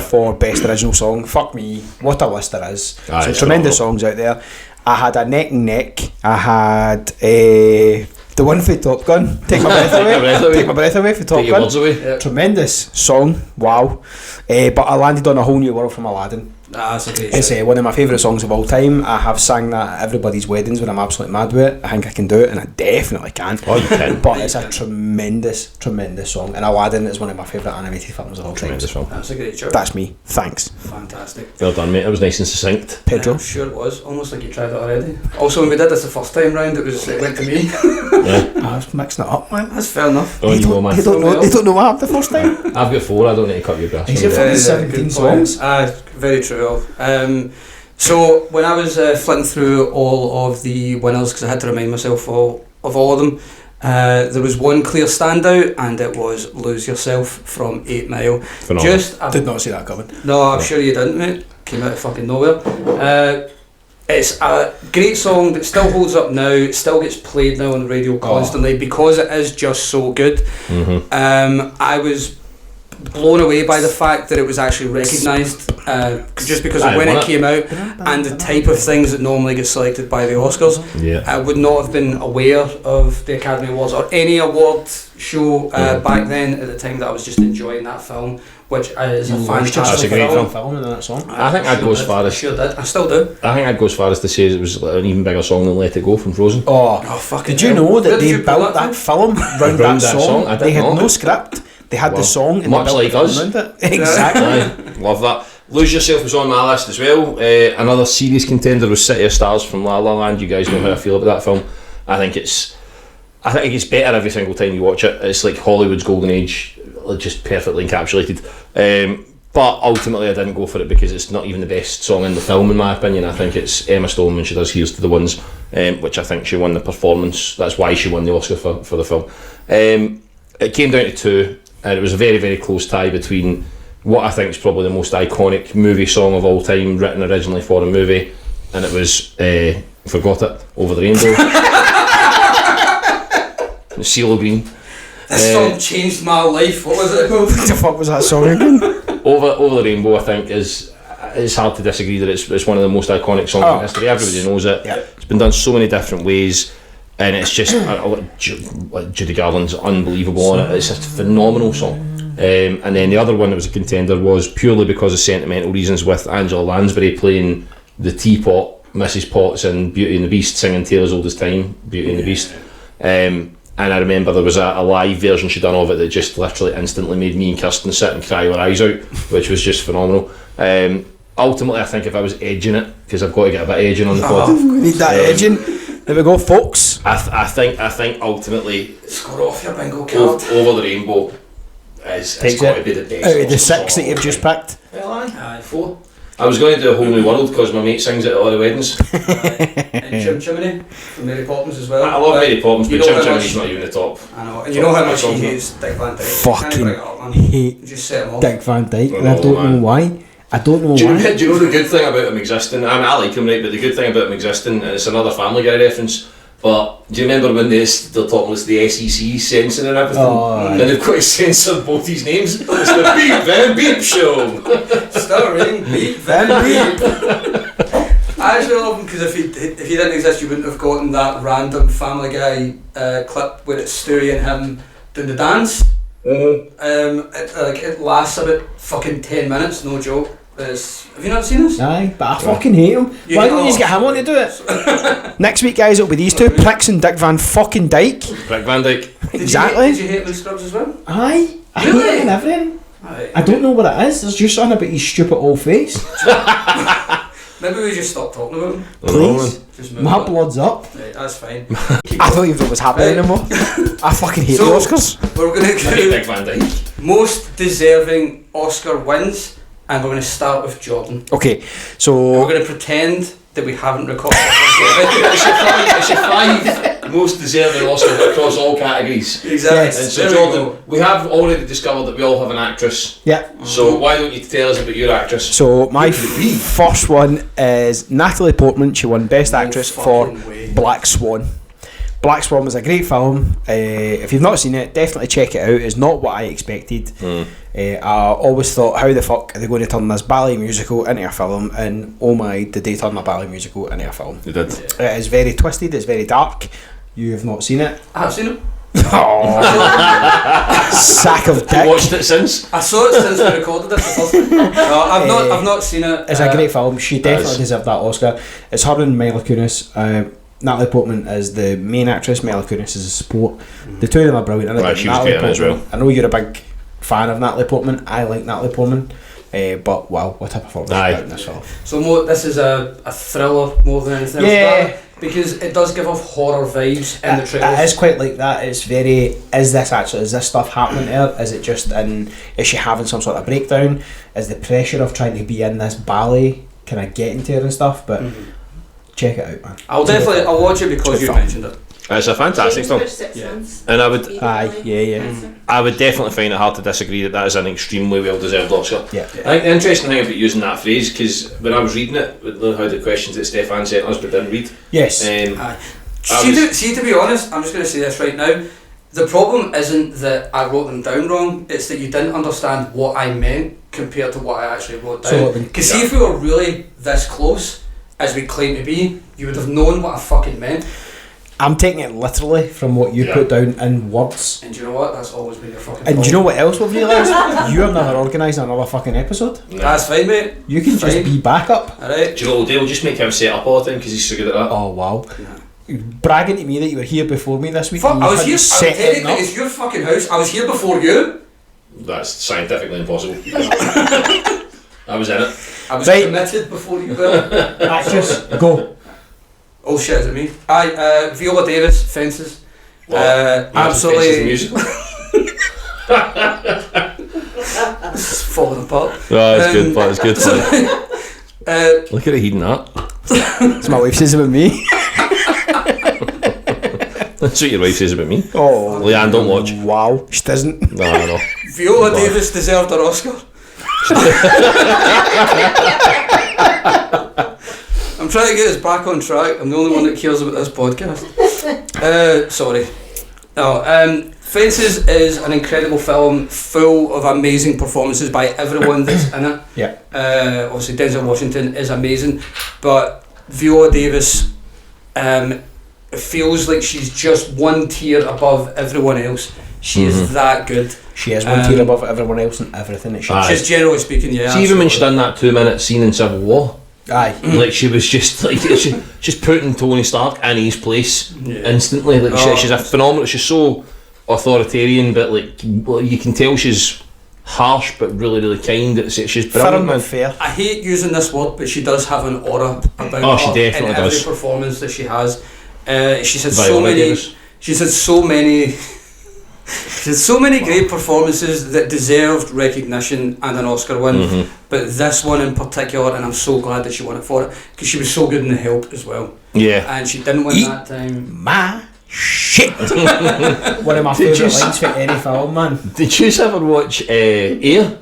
for best original song. Fuck me, what a list there is. Some tremendous songs out there. I had a neck and neck. I had the one for Top Gun, Take My Breath Away. Take My Breath Away for Top Take Your Gun. Words Away. Yep. Tremendous song, wow. But I landed on A Whole New World from Aladdin. That's a great It's one of my favourite songs of all time. I have sang that at everybody's weddings when I'm absolutely mad with it. I think I can do it, and I definitely can. Oh, you can. But it's a tremendous song, and Aladdin is one of my favourite animated films of all time. Tremendous film. That's a great job. That's me. Thanks, Fantastic. Well done, mate. That was nice and succinct. Pedro. I'm sure it was. Almost like you tried it already. Also, when we did this the first time round, it went to me. I was mixing it up, man. That's fair enough. On you go, man. They don't know what happened the first time. I've got 4. I don't need to cut your grass. Is it fucking 17 songs? Very true. So when I was flicking through all of the winners, because I had to remind myself of all of them, there was one clear standout, and it was Lose Yourself from 8 Mile. Phenomenal. Did not see that coming. No, I'm sure you didn't, mate. Came out of fucking nowhere. It's a great song that still holds up now. It still gets played now on the radio constantly because it is just so good. Mm-hmm. I was blown away by the fact that it was actually recognised just because of when it came out and the type of things that normally get selected by the Oscars. Yeah. I would not have been aware of the Academy Awards or any award show back then at the time that I was just enjoying that film, which is a fantastic That's a great film. film and that song. I think I'd go as far as Sure did. I still do. I think I'd go as far as to say it was an even bigger song than Let It Go from Frozen. Oh, fucking did you hell. know Where that did they you pull built that from? film round that song? I They didn't had know. no script. They had the song and Much they built like the us. film around it. Exactly. Aye, love that. Lose Yourself was on my list as well. Another serious contender was City of Stars from La La Land. You guys know how I feel about that film. I think it's better every single time you watch it. It's like Hollywood's golden age, just perfectly encapsulated. But ultimately I didn't go for it because it's not even the best song in the film in my opinion. I think it's Emma Stone when she does Here's to the Ones, which I think she won the performance. That's why she won the Oscar for the film. It came down to 2, and it was a very, very close tie between what I think is probably the most iconic movie song of all time, written originally for a movie, and it was forgot it, Over the Rainbow. CeeLo Green. This song changed my life. What was it called? What the fuck was that song again? Over the Rainbow, I think it's hard to disagree that it's one of the most iconic songs in history. Everybody knows it. Yeah. It's been done so many different ways, and it's just Judy Garland's unbelievable on it. It's just a phenomenal song. And then the other one that was a contender was purely because of sentimental reasons, with Angela Lansbury playing the teapot, Mrs. Potts in Beauty and the Beast, singing Tale Old as Time, Beauty and the Beast. And I remember there was a live version she done of it that just literally instantly made me and Kirsten sit and cry our eyes out, which was just phenomenal. Ultimately, I think if I was edging it, because I've got to get a bit of edging on the pod. We need that edging. There we go, folks. I think ultimately Score off your bingo card. Over the Rainbow it's got to be the best. Out of the Oscar 6 song that you've of just all time. picked. Well, aye. 4. I was going to do A Whole New World because my mate sings it at all the weddings. And Chim Chimney from Mary Poppins as well. I love Mary Poppins, You but know Chim how Chimney's much- not even the top. I know, and you know how much he Top hates Dick Van Dyke. Fucking Can't bring it up, man. hate Just set him off. Dick Van Dyke, and I I know, don't know man. why. I don't know Do why. you know the good thing about him existing? I mean, I like him, right, but the good thing about him existing, and it's another Family Guy reference, but do you remember when they're talking about the SEC censoring and everything? Oh, and they've got to censor both his names? It's the Beep Van Beep Show! Starring Beep Van Beep. I actually love him because if he didn't exist, you wouldn't have gotten that random Family Guy clip where it's Stewie and him doing the dance. It lasts about fucking 10 minutes, no joke. Have you not seen this? Aye, but I fucking hate him. You Why know- don't you just get him on to do it? Next week, guys, it'll be these two pricks and Dick Van fucking Dyke. Rick Van Dyke. Exactly. Did you hate Lee Scrubs as well? Aye, I Really? hate him and everything. Aye. I don't know what it is. There's just something about his stupid old face. Maybe we just stop talking about him. Please, Just move my on. blood's up. Right, that's fine. I don't even know what's happening Right. anymore. I fucking hate So- the Oscars. We're going I to hate do Dick Van Dyke. most deserving Oscar wins. and we're going to start with Jordan. Okay, We're so going to pretend that we haven't recorded It's your five most deserving Oscar across all categories. Exactly. Yes. And so There we Jordan, go. we have already discovered that we all have an actress. yeah. So why don't you tell us about your actress? So my first one is Natalie Portman. She won Best Actress for fucking way. Black Swan. Black Swan was a great film. If you've not seen it, definitely check it out. It's not what I expected. I always thought, how the fuck are they going to turn this ballet musical into a film? And oh my, did they turn a ballet musical into a film? You did. It is very twisted, it's very dark. You have not seen it. I have seen it. Sack of You dick. watched it since? I saw it since we recorded this. The first time. No, I've not seen it. It's a great film. She definitely is. deserved that Oscar. It's her and Mila Kunis. Natalie Portman is the main actress. Mila Kunis is a support. The two of them are brilliant. And Right, she was great in it as well. I know you're a big fan of Natalie Portman. I like Natalie Portman. But wow, what a performance Aye. in this film. So this is a thriller more than anything Yeah. else. Because it does give off horror vibes in the It trailers. is quite like that. It's very, is this stuff happening to her? Is it just is she having some sort of breakdown? Is the pressure of trying to be in this ballet kind of getting to her and stuff? But check it out, man. I'll watch it because Good you film. mentioned it. It's a fantastic James film. for 6 Yeah. months. And I would Yeah. I would definitely find it hard to disagree that is an extremely well deserved Oscar. Yeah. I think the interesting thing about using that phrase, because when I was reading it, with how the questions that Stefan sent us but didn't read, Yes. Aye. See, to be honest, I'm just going to say this right now. The problem isn't that I wrote them down wrong, it's that you didn't understand what I meant compared to what I actually wrote So down. what Because see, if we were really this close, as we claim to be, you would have known what I fucking meant. I'm taking it literally from what you Yeah. put down in words. And do you know what? That's always been your fucking And do you know fault. what else we've realised? You're never organising another fucking episode. That's fine, mate. You can just Fine. be backup. Alright? Do you know what we'll do? We'll just make him set up all the time because he's so good at that. Oh wow. Bragging to me that you were here before me this week. Fuck, and I you was hadn't here. set it Technically, up. it's your fucking house. I was here before you. That's scientifically impossible. I was in it. I was Right. committed before you were. Actress, go. Oh shit, is it me? Viola Davis, Fences. What? You know, Absolutely. Fences the musical. It's falling apart. Oh, it's Um, good. It's good. Look at it heating up. That's my wife says about me. That's what your wife says about me. Oh, Leanne, don't watch. wow. She doesn't. No, no. Viola Wow. Davis deserved her Oscar. I'm trying to get us back on track. I'm the only one that cares about this podcast. Sorry. No, Fences is an incredible film full of amazing performances by everyone that's in it. Yeah. Obviously Denzel Washington is amazing, but Viola Davis feels like she's just one tier above everyone else. She is that good. She is one tier above everyone else and everything that she Aye. Just generally speaking, yeah. See, even when she absolutely. done that 2-minute scene in Civil War, Aye. like she was just like just putting Tony Stark in his place Yeah. instantly. Like Oh. she's a phenomenal. She's so authoritarian, but like you can tell she's harsh but really really kind. She's brilliant, Firm man. and fair. I hate using this word, but she does have an aura about Oh, she her definitely in every does. performance that she has. She's had so Viola many. Davis. She's had so many. She's had so many great performances that deserved recognition and an Oscar win. Mhm. But this one in particular, and I'm so glad that she won it for it, because she was so good in The Help as well, Yeah. and she didn't win Eat that time. My shit. One of my Did you favourite lines for any film, man. Did you ever watch Air?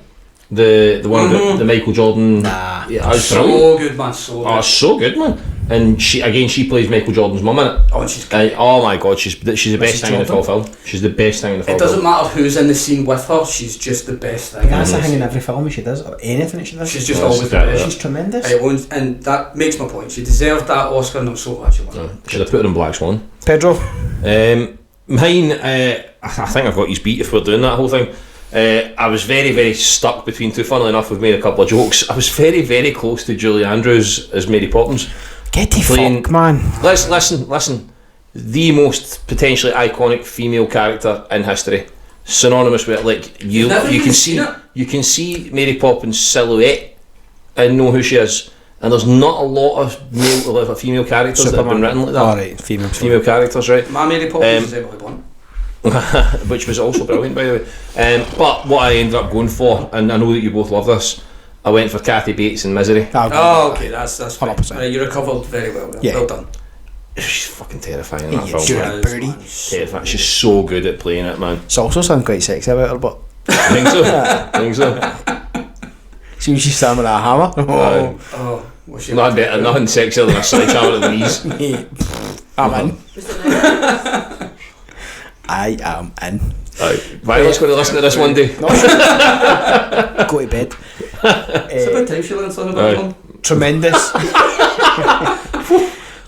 The one about the Michael Jordan. Nah. Yeah, it was brilliant. So good, man. So good. Oh, it's so good, man. And she plays Michael Jordan's mum in it. Oh, and she's good. Oh my god, she's the best Mrs. thing in the Jordan? full film. She's the best thing in the full It doesn't film. matter who's in the scene with her. She's just the best thing. That's the thing in every film she does, or anything that she does. She's just Oh, always she's the great, best. yeah. She's tremendous. And that makes my point. She deserved that Oscar, and I'm so glad she won. No, should have put her in Black Swan. Pedro. Mine, I think I've got his beat if we're doing that whole thing. I was very, very stuck between two. Funnily enough, we've made a couple of jokes. I was very, very close to Julie Andrews as Mary Poppins. Get the Playing- fuck, man. Listen. The most potentially iconic female character in history, synonymous with it. Like you never can even see seen it? you can see Mary Poppins' silhouette and know who she is. And there's not a lot of female characters that have been written like that. Alright, female. Female characters, right? My Mary Poppins is Emily Blunt. Which was also brilliant, by the way. But what I ended up going for, and I know that you both love this, I went for Kathy Bates in Misery. Oh, okay, that's fine. 100%. Right, you recovered very well. Yeah. Well done. She's fucking terrifying in that Yeah, film. sure. man. Birdie. Terrifying. She's so good at playing it, man. It's also sound quite sexy about her, but I think so. I think so. see when she's standing with a hammer. Oh, Oh, what's your Nothing better, nothing sexier than a sledgehammer at the knees. I'm in. Was it nice? I am in. Right. Violet's going to listen to this one day. Go to bed. It's about time she learned something about Aye. them. Tremendous.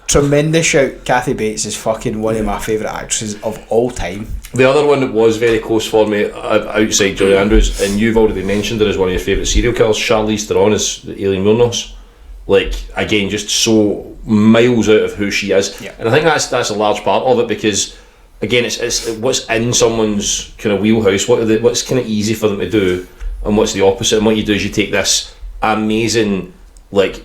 Tremendous shout. Kathy Bates is fucking one of my favourite actresses of all time. The other one that was very close for me outside Julie Andrews, and you've already mentioned her as one of your favourite serial killers, Charlize Theron as Aileen Wuornos. Like, again, just so miles out of who she is. Yeah. And I think that's a large part of it, because again, it's what's in someone's kind of wheelhouse, what's kind of easy for them to do, and what's the opposite. And what you do is you take this amazing, like,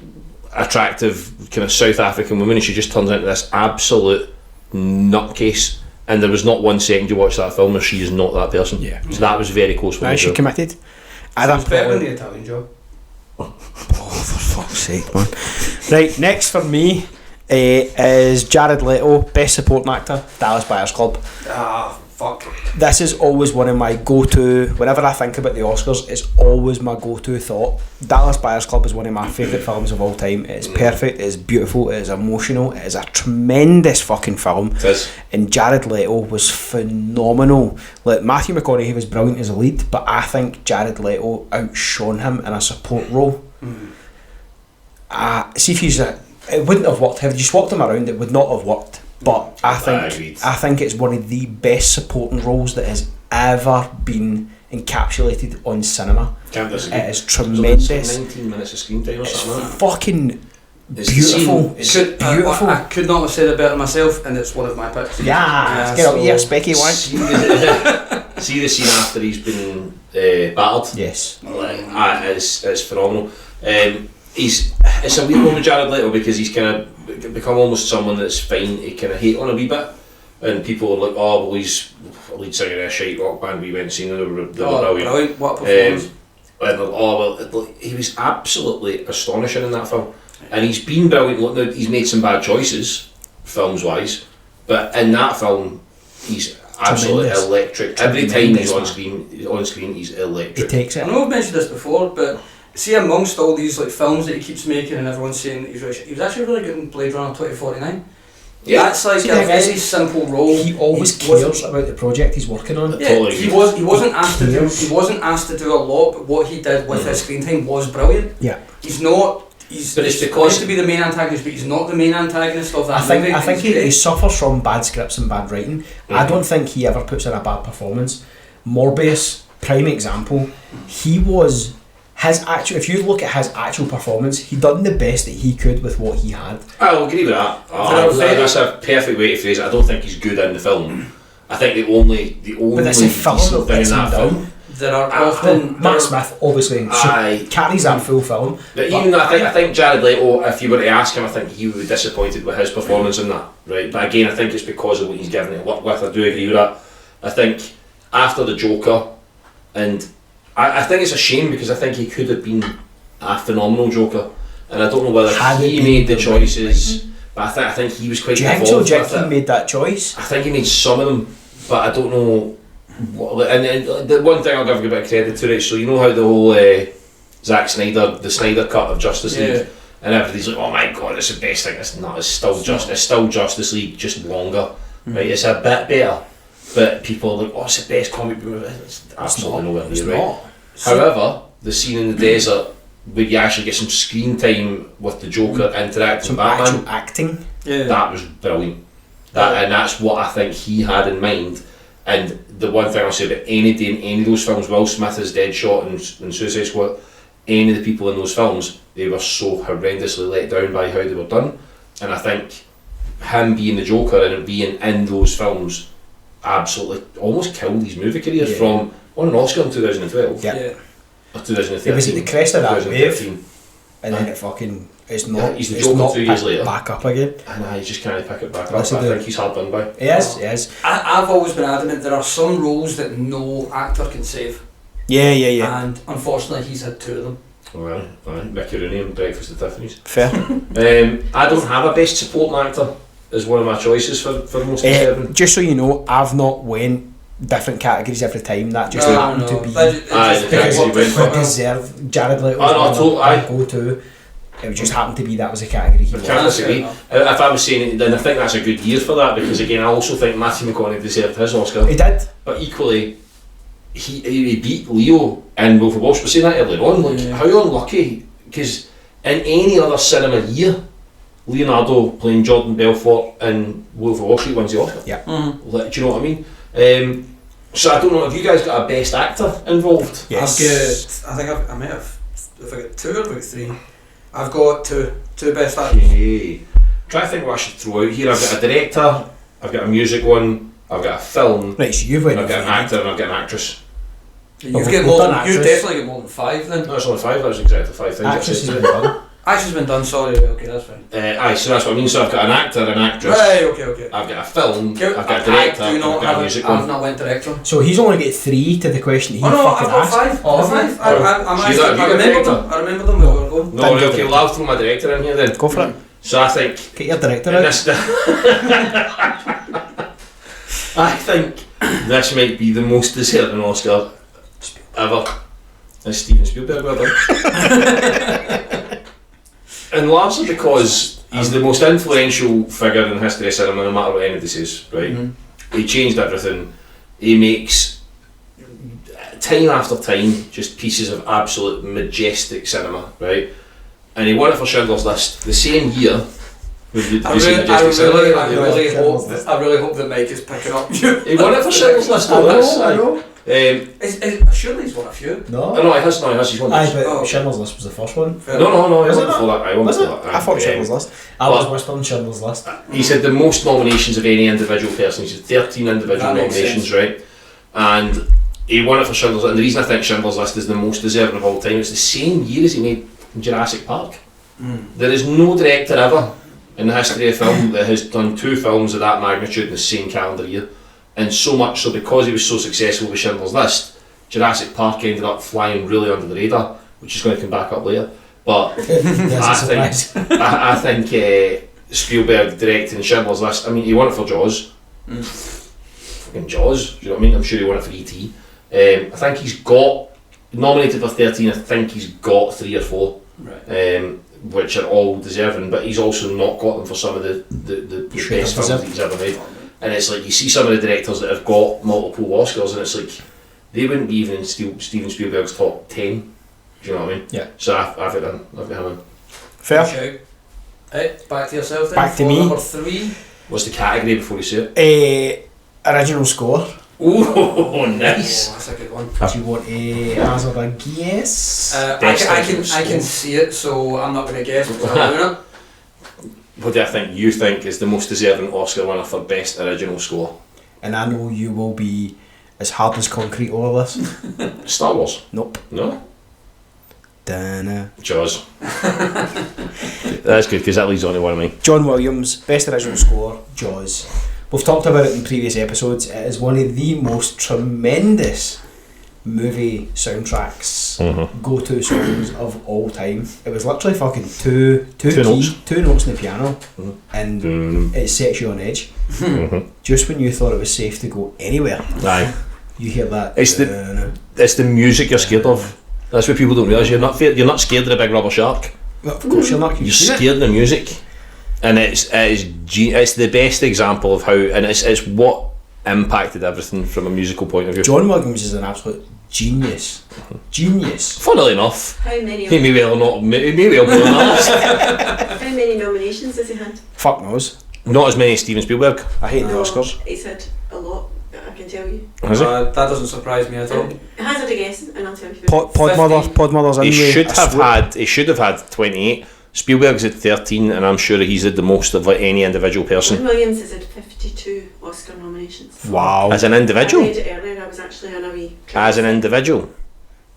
attractive kind of South African woman, and she just turns into this absolute nutcase. And there was not 1 second you watch that film where she is not that person. Yeah. So that was very close for me. Is she too. committed? Adam It's better than Port. the Italian Job. Oh, for fuck's sake, man. Right, next for me is Jared Leto, Best Supporting Actor, Dallas Buyers Club. Ah, fuck. This is always one of my go-to, whenever I think about the Oscars, it's always my go-to thought. Dallas Buyers Club is one of my favourite films of all time. It's perfect, it's beautiful, it is emotional, it is a tremendous fucking film. It is. And Jared Leto was phenomenal. Like, Matthew McConaughey was brilliant as a lead, but I think Jared Leto outshone him in a support role. See if he's it wouldn't have worked. If you swapped him around, it would not have worked. But I agreed. think it's one of the best supporting roles that has ever been encapsulated on cinema. Can't disagree. It is It was about tremendous. 19 minutes of screen time or It's something like that. fucking It's the beautiful. scene- It's I beautiful. could not have said it better myself, and it's one of my picks. Yeah, get up so- here, Specky wank. See the scene after he's been battered. Yes. Like, it's phenomenal. It's a weird one with Jared Leto, because he's kind of become almost someone that's fine to kind of hate on a wee bit, and people are like, oh well, he's a lead singer in a shite rock band we went and seen, they were brilliant. Brilliant. What a performance. And he was absolutely astonishing in that film, and he's been brilliant. Look, now, he's made some bad choices films wise, but in that film he's absolutely Tremendous. electric. Every time he's Tremendous, on screen he's He electric. takes I it. know I've mentioned this before, but see, amongst all these like films that he keeps making, and everyone's saying that he was actually really good in Blade Runner 2049. Yeah. That's like See, a the thing is, very simple role. He always He wasn't- cares about the project he's working on. Yeah, Totally he agree. wasn't asked to do. Cares. He wasn't asked to do a lot, but what he did with his screen time was brilliant. Yeah. He's not. He's But it's he's because- supposed to be the main antagonist, but he's not the main antagonist of that I think movie. I think He's he great. suffers from bad scripts and bad writing. I don't think he ever puts in a bad performance. Morbius, prime example. He was his actual. If you look at his actual performance, he done the best that he could with what he had. I'll agree with that. That's a perfect way to phrase it. I don't think he's good in the film. I think the only But that's a film decent that thing lets in him that down. film. There are Ah, often Matt Smith obviously Aye. carries that full film. But even though I think Jared Leto, if you were to ask him, I think he would be disappointed with his performance in that. Right, but again, I think it's because of what he's given it work with. I do agree with that. I think after the Joker, and I think it's a shame, because I think he could have been a phenomenal Joker, and I don't know whether Had it he been made the the choices. But I think he was quite Do you think so? involved Do you with think it. he made that choice? I think he made some of them, but I don't know. And the one thing I'll give you a bit of credit to, right? So you know how the whole Zack Snyder, the Snyder cut of Justice League, Yeah. and everybody's like, "Oh my god, it's the best thing." It's not. It's still Justice League, just longer. Right? It's a bit better, but people are like, "Oh, it's the best comic book." It's absolutely nowhere It's near right. not. However, the scene in the desert where you actually get some screen time with the Joker interacting Some with Batman, actual acting. yeah. that was brilliant. And that's what I think he had in mind. And the one thing I'll say about any day in any of those films, Will Smith as Deadshot and Suicide Squad, any of the people in those films, they were so horrendously let down by how they were done. And I think him being the Joker and being in those films absolutely almost killed his movie career from won an Oscar in 2012 Yeah. or 2013. It was at the crest of that wave, 2013. and then it fucking it's not. Yeah, he's the it's Joker not 2 years picked later. back up again. And I just can't pick it back up. That's I the- think he's hard done by. He is. He is. I've always been adamant there are some roles that no actor can save, Yeah. and unfortunately he's had two of them. Mickey Rooney and Breakfast at Tiffany's. Fair. I don't have a best supporting actor as one of my choices for most deserving. Just so you know, I've not went different categories every time. That just No, happened no. to be The category you went for for. deserve. Jared Leto Oh, no, was totally, one aye. I'd go to. It just happened to be that was a category he I won. can't That's disagree. fair If I was saying it, then I think that's a good year for that, because again I also think Matthew McConaughey deserved his Oscar, He did. but equally he beat Leo and Wolf of Wall Street. We're saying that earlier on, like Yeah. how unlucky, because in any other cinema year Leonardo playing Jordan Belfort in Wolf of Wall Street wins the Oscar. Yeah. Like, do you know what I mean? So I don't know, have you guys got a best actor involved? Yes. I think I might have, if I got 2 or about 3. I've got two best actors. Okay. Try to think what I should throw out here. I've got a director, I've got a music one, I've got a film, Right, so you've and went. I've got an actor, and I've got an actress. You've Well, got we've more done than, you actress. definitely got more than 5 then. No, it's only 5, that was exactly 5 things. Actress has I been said. done. Action's been done, sorry, okay, that's fine. Aye, so that's what I mean. So I've got an actor, an actress, Right, okay. I've got a film, Give- I've got a I director, do and not I've got a have music I've one. not went director. So he's only got 3 to the question he Oh no, fucking I've got asked. 5. Oh, 5. I'm So actually, you got- you I got remember director? them. I remember them when we were going. No, Done okay, well I'll throw my director in here then. Go for it. So I think Get your director And out. this, I think this might be the most deserving Oscar ever. It's Steven Spielberg, well done. And largely because he's the most influential figure in the history of cinema, no matter what anybody says, right? Mm-hmm. He changed everything. He makes time after time just pieces of absolute majestic cinema, right? And he won it for Schindler's List the same year. I really hope that Mike is picking up. He won it for Schindler's List, though. That's aye. Surely he's won a few. No. No, he has. He's won Aye, this. but Oh. Schindler's List was the first one. No, he Was won it before that. I won Was it? before that. I thought aye. Schindler's List. I was whispering Schindler's List. He's had the most nominations of any individual person. He's had 13 individual That makes nominations, sense. right? And he won it for Schindler's List. And the reason I think Schindler's List is the most deserving of all time, it's the same year as he made Jurassic Park. There is no director ever in the history of film that has done 2 films of that magnitude in the same calendar year. And so much so, because he was so successful with Schindler's List, Jurassic Park ended up flying really under the radar, which is going to come back up later. But I think Spielberg directing Schindler's List, I mean, he won it for Jaws. Fucking Jaws, do you know what I mean? I'm sure he won it for E.T. I think he's got, nominated for 13, I think he's got 3 or 4. Right. Which are all deserving, but he's also not got them for some of the Sure, best films deserve. that he's ever made. And it's like, you see some of the directors that have got multiple Oscars, and it's like, they wouldn't be even in Steven Spielberg's top 10. Do you know what I mean? Yeah. So I've got him. I've got him in. Fair. Okay. Right, back to yourself then. Back to For me. Number 3. What's the category before you say it? Original score. Oh, nice. Oh, that's a good one. Do you want a hazard a guess? Best I original can score. see it, so I'm not going to guess because I'm doing it. What do I think you think is the most deserving Oscar winner for best original score? And I know you will be as hard as concrete over this. Star Wars? Nope. No? Dana. Jaws. That's good, because that leads on to one of mine. John Williams, best original score, Jaws. We've talked about it in previous episodes. It is one of the most tremendous movie soundtracks, go-to songs of all time. It was literally fucking two notes in the piano, and it sets you on edge. Just when you thought it was safe to go anywhere, Aye. you hear that. It's the music you're scared of. That's what people don't realise. You're not scared of the big rubber shark. Well, of course you're not. You're scared of the music, and it's the best example of how, and it's what impacted everything from a musical point of view. John Williams is an absolute genius. Genius. Funnily enough, How many? he may well not. Maybe I'll put on that list. How many nominations has he had? Fuck knows. Not as many as Steven Spielberg. I hate the Oscars. He's had a lot. I can tell you. Has he? That doesn't surprise me at all. Hazard a guess, and I'll tell you. Podmother's He anyway. should have had 28. Spielberg's at 13, and I'm sure he's had the most of like any individual John person Williams has had 52 Oscar nominations. Wow. as an I individual. read it earlier. I was actually on a wee. As an individual.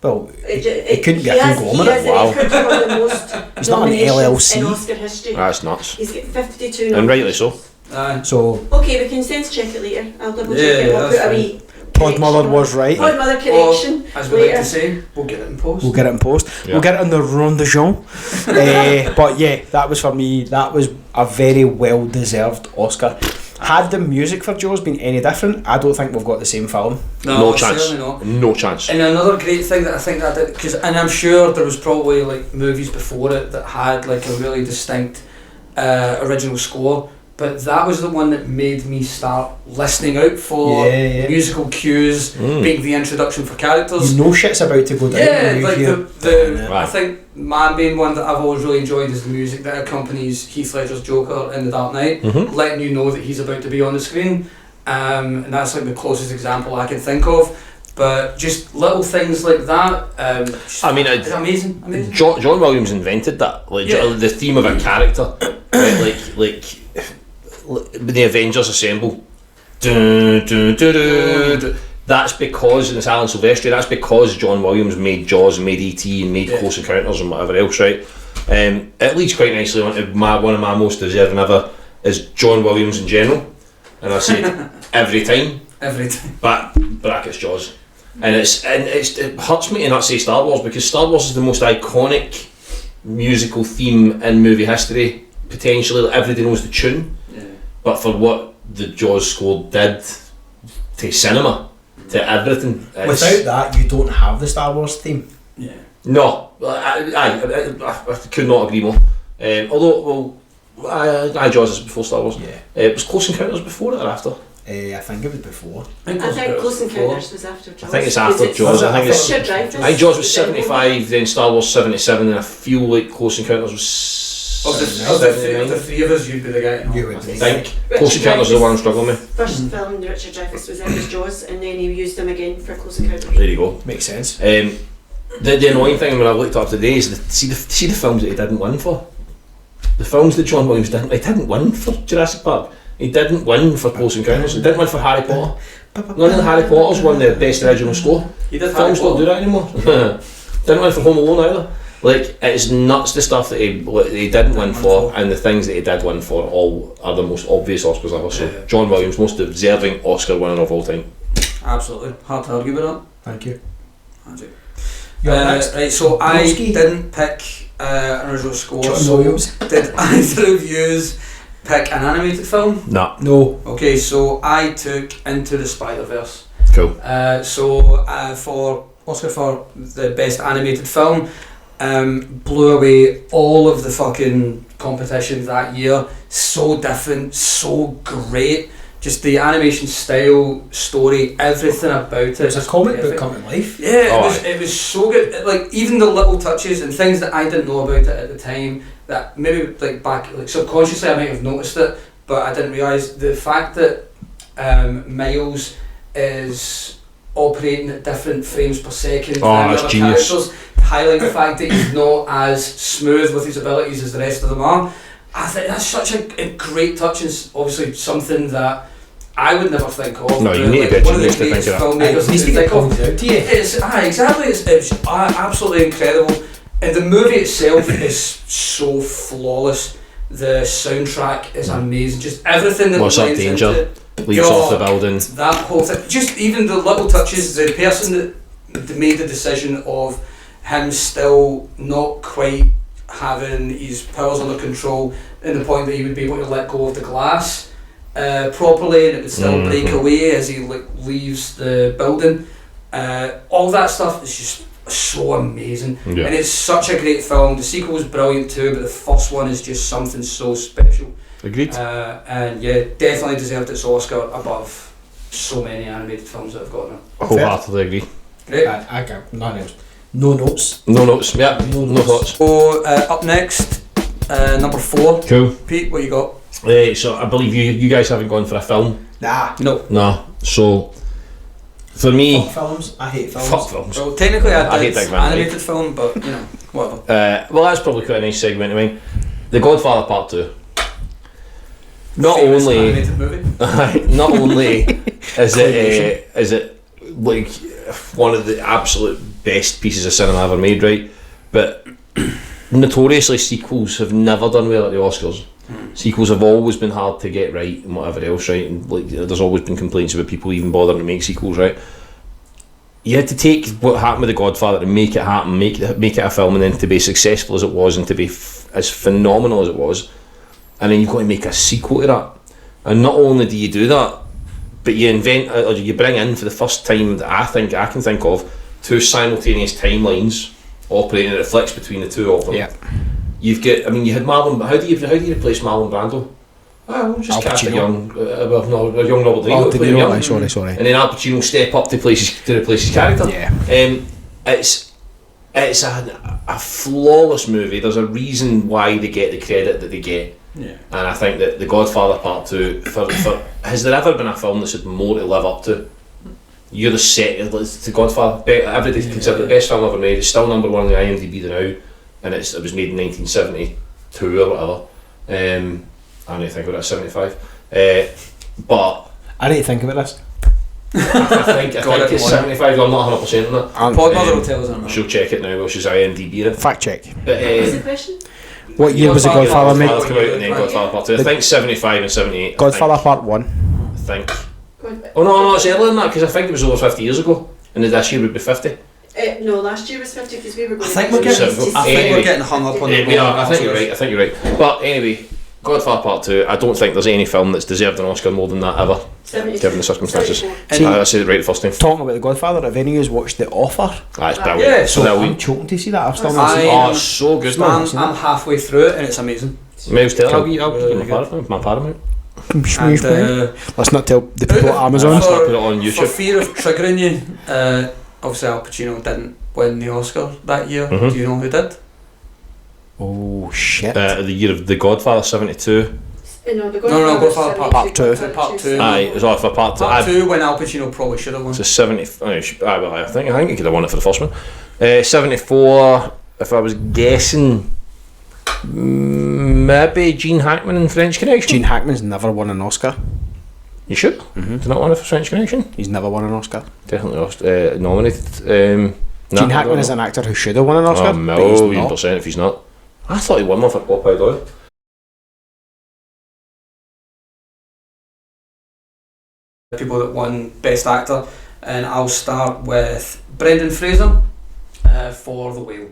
Well, It couldn't be a he has conglomerate. a Wow. record for the most He's not an nominations in LLC. Oscar history. That's nuts. He's got 52 And rightly so. Aye. so Okay, we can sense check it later. I'll double check Yeah, it. I'll that's put a fine. wee Podmother was right. Podmother correction. Or, as we like later. to say, we'll get it in post. We'll get it in post. Yeah. We'll get it in the Ron de Jean. But yeah, that was for me. That was a very well deserved Oscar. Had the music for Jaws been any different, I don't think we've got the same film. No chance. certainly not. No chance. And another great thing that I think that did, because, and I'm sure there was probably like movies before it that had like a really distinct original score, but that was the one that made me start listening out for musical cues, being the introduction for characters. You know shit's about to go down. Yeah, when you like hear- the Right. I think my main one that I've always really enjoyed is the music that accompanies Heath Ledger's Joker in The Dark Knight, letting you know that he's about to be on the screen, and that's like the closest example I can think of. But just little things like that. I mean, it's amazing. John Williams invented that, like Yeah. the theme of a character, right? like when the Avengers assemble. Dun, dun, dun, dun, dun. That's because, and it's Alan Silvestri, that's because John Williams made Jaws and made E.T. and made Close Encounters and whatever else, right? It leads quite nicely on to one of my most deserving ever is John Williams in general, and I say it every time, but brackets Jaws. And it hurts me to not say Star Wars, because Star Wars is the most iconic musical theme in movie history, potentially. Like, everybody knows the tune, but for what the Jaws score did to cinema, to everything, Without that, you don't have the Star Wars theme. no, I could not agree more. Although, Jaws is before Star Wars. It was Close Encounters before it or after? I think it was before. I think Close Encounters was after Jaws. I think it's after Jaws. I think Richard Dreyfuss. I think Jaws was 75, then Star Wars 77, and I feel like Close Encounters was Of the 79. three of us, you'd be the guy. You would be. I think Close Encounters is the one I'm struggling with. First film Richard Dreyfuss was in was Jaws, and then he used them again for Close Encounters. There you go. Makes sense. The annoying thing when I looked up today is see the films that he didn't win for. The films that John Williams didn't. He didn't win for Jurassic Park. He didn't win for Close Encounters. He didn't win for Harry Potter. None of the Harry Potters won the best original score. He did Films don't do that anymore. Didn't win for Home Alone either. Like, it's nuts the stuff that he didn't win for, and the things that he did win for all are the most obvious Oscars ever. So John Williams, most deserving Oscar winner of all time. Absolutely. Hard to argue with that. Thank you. Magic. You're next. Right, so I Broski. didn't pick an original score. John so Williams. did either of yous pick an animated film? Nah. No. Okay, so I took Into the Spider-Verse. Cool. For Oscar for the best animated film, blew away all of the fucking competition that year. So different, so great. Just the animation style, story, everything about it. It's a is comic book perfect. come to life. Yeah, it was so good. Like, even the little touches and things that I didn't know about it at the time, that maybe like subconsciously I might have noticed it, but I didn't realise the fact that Miles is operating at different frames per second than the that's other genius. characters, highlighting the fact that he's not as smooth with his abilities as the rest of them are. I think that's such a great touch, and obviously something that I would never think of. No, you but, need to be a one of the genius to greatest think of filmmakers It needs to to get think of. pointed out to you. It's exactly. It's absolutely incredible, and the movie itself is so flawless. The soundtrack is amazing. Just everything that What's Up, blends Danger? into it. Leaps off the building. That whole thing, just even the little touches. The person that made the decision of him still not quite having his powers under control, in the point that he would be able to let go of the glass properly, and it would still break away as he leaves the building. All that stuff is just so amazing, and it's such a great film. The sequel was brilliant too, but the first one is just something so special. Agreed. And yeah, definitely deserved its Oscar above so many animated films that have gotten it. Wholeheartedly agree. Great. I got nothing else. No notes. No notes. Yeah. No thoughts. So up next, number 4. Cool. Pete, what you got? So I believe you guys haven't gone for a film. Nah. No. No. So for me, Fuck films. I hate films. fuck films. So technically I I hate did Big Man, animated film, but you know, whatever. Well, that's probably quite a nice segue. I mean, The Godfather Part 2. Not Famous only animated movie. not only is it like one of the absolute best pieces of cinema ever made, right? But notoriously sequels have never done well at the Oscars. sequels have always been hard to get right and whatever else, right? And like, there's always been complaints about people even bothering to make sequels, right? You had to take what happened with The Godfather and make it happen, make it a film, and then to be successful as it was and to be as phenomenal as it was, and then you've got to make a sequel to that. And not only do you do that, but you invent, or you bring in for the first time that I can think of, 2 simultaneous timelines operating, that reflects between the 2 of them. Yeah. You've got, I mean, you had Marlon. How do you replace Marlon Brando? We'll just cast a young Robert De Niro. Sorry. And then Al Pacino step up to replace his character. Yeah. It's a flawless movie. There's a reason why they get the credit that they get. Yeah. And I think that The Godfather Part 2, for has there ever been a film that's had more to live up to? You're the set. The Godfather. Everybody considered the best film ever made. It's still number 1 on the IMDb now, and it was made in 1972 or whatever. I don't think about it, 75. But I need to think about this. I think it's 75. I'm not 100% on that. Podmother will tell us on that. She'll check it now while she's IMDb it. Fact check. But, What's the question? What year was The Godfather made? Godfather came out and then Godfather Part 2. I think 75 and 78. Godfather Part 1. I think. Oh no, it's earlier than that, because I think it was over 50 years ago, and this year would be 50. No, last year was 50 because we were going. I think we're getting hung up on the. We are. I think you're right. But anyway, Godfather Part 2. I don't think there's any film that's deserved an Oscar more than that ever, given the circumstances. I said it right the first time. Talking about The Godfather, have any of you watched The Offer? That's brilliant. Yeah, So brilliant. I'm choking to see that. I've still not seen it. Oh, so good. I'm halfway through it and it's amazing. Miles Teller, I'll Really give my Paramount. And, Let's not tell the people at Amazon. Let's not put it on for YouTube. fear of triggering you, obviously Al Pacino didn't win the Oscar that year. Mhm. Do you know who did? Oh shit. The year of The Godfather, 72. No, Godfather Part 2. Part 2. Aye, it was off for Part 2. Part 2 when Al Pacino probably should have won. It's a 70. I think he could have won it for the first one. 74. If I was guessing, maybe Gene Hackman in French Connection. Gene Hackman's never won an Oscar. You should. Did not won it for French Connection. He's never won an Oscar. Definitely nominated. Gene Hackman is an actor who should have won an Oscar. A but he's million not. % if he's not. I thought he won one for Popeye Doyle. People that won Best Actor, and I'll start with Brendan Fraser for The Whale.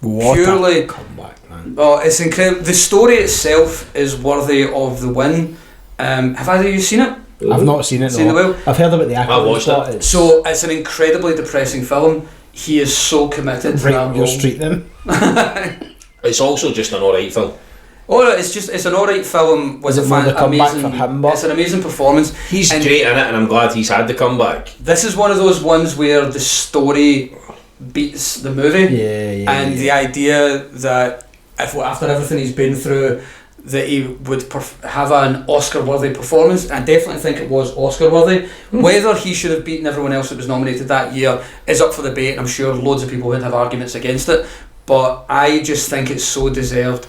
What Purely- a comeback, man. Well, it's incredible. The story itself is worthy of the win. Have either of you seen it? I've not seen it. Seen The No. Whale? I've heard about the actor. I watched it. It's So it's an incredibly depressing film. He is so committed to right that up your role. street then. It's also just an alright film. Oh, no, it's an alright film with Was a it more the comeback amazing. for him, but- It's an amazing performance. He's And- great in it, and I'm glad he's had the comeback. This is one of those ones where the story beats the movie. Yeah. And the idea that if after everything he's been through, that he would have an Oscar-worthy performance, I definitely think it was Oscar-worthy. Whether he should have beaten everyone else that was nominated that year is up for debate, and I'm sure loads of people would have arguments against it, but I just think it's so deserved,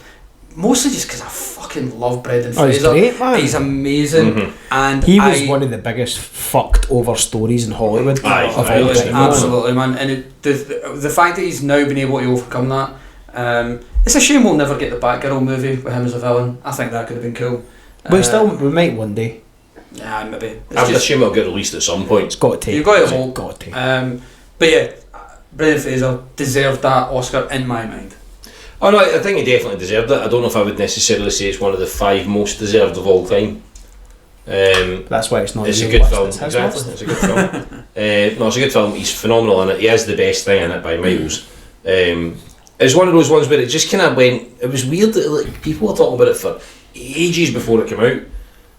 mostly just because I fucking love Brendan Oh, he's Fraser. great, man. He's amazing, and He was one of the biggest fucked over stories in Hollywood Aye, of aye, all aye, time. absolutely, man. And the fact that he's now been able to overcome that, it's a shame we'll never get the Batgirl movie with him as a villain. I think that could have been cool. We might one day. Yeah, maybe. I'm assuming it'll get released at some point. It's got to take. You've got to It's hope. got to take. But yeah, Brendan Fraser deserved that Oscar in my mind. Oh no, I think he definitely deserved it. I don't know if I would necessarily say it's one of the 5 most deserved of all time. That's why it's not. It's a your good list, film, it's his exactly. list. It's a good film. No, it's a good film. He's phenomenal in it. He is the best thing in it by miles. It's one of those ones where it just kind of went. It was weird that like people were talking about it for ages before it came out,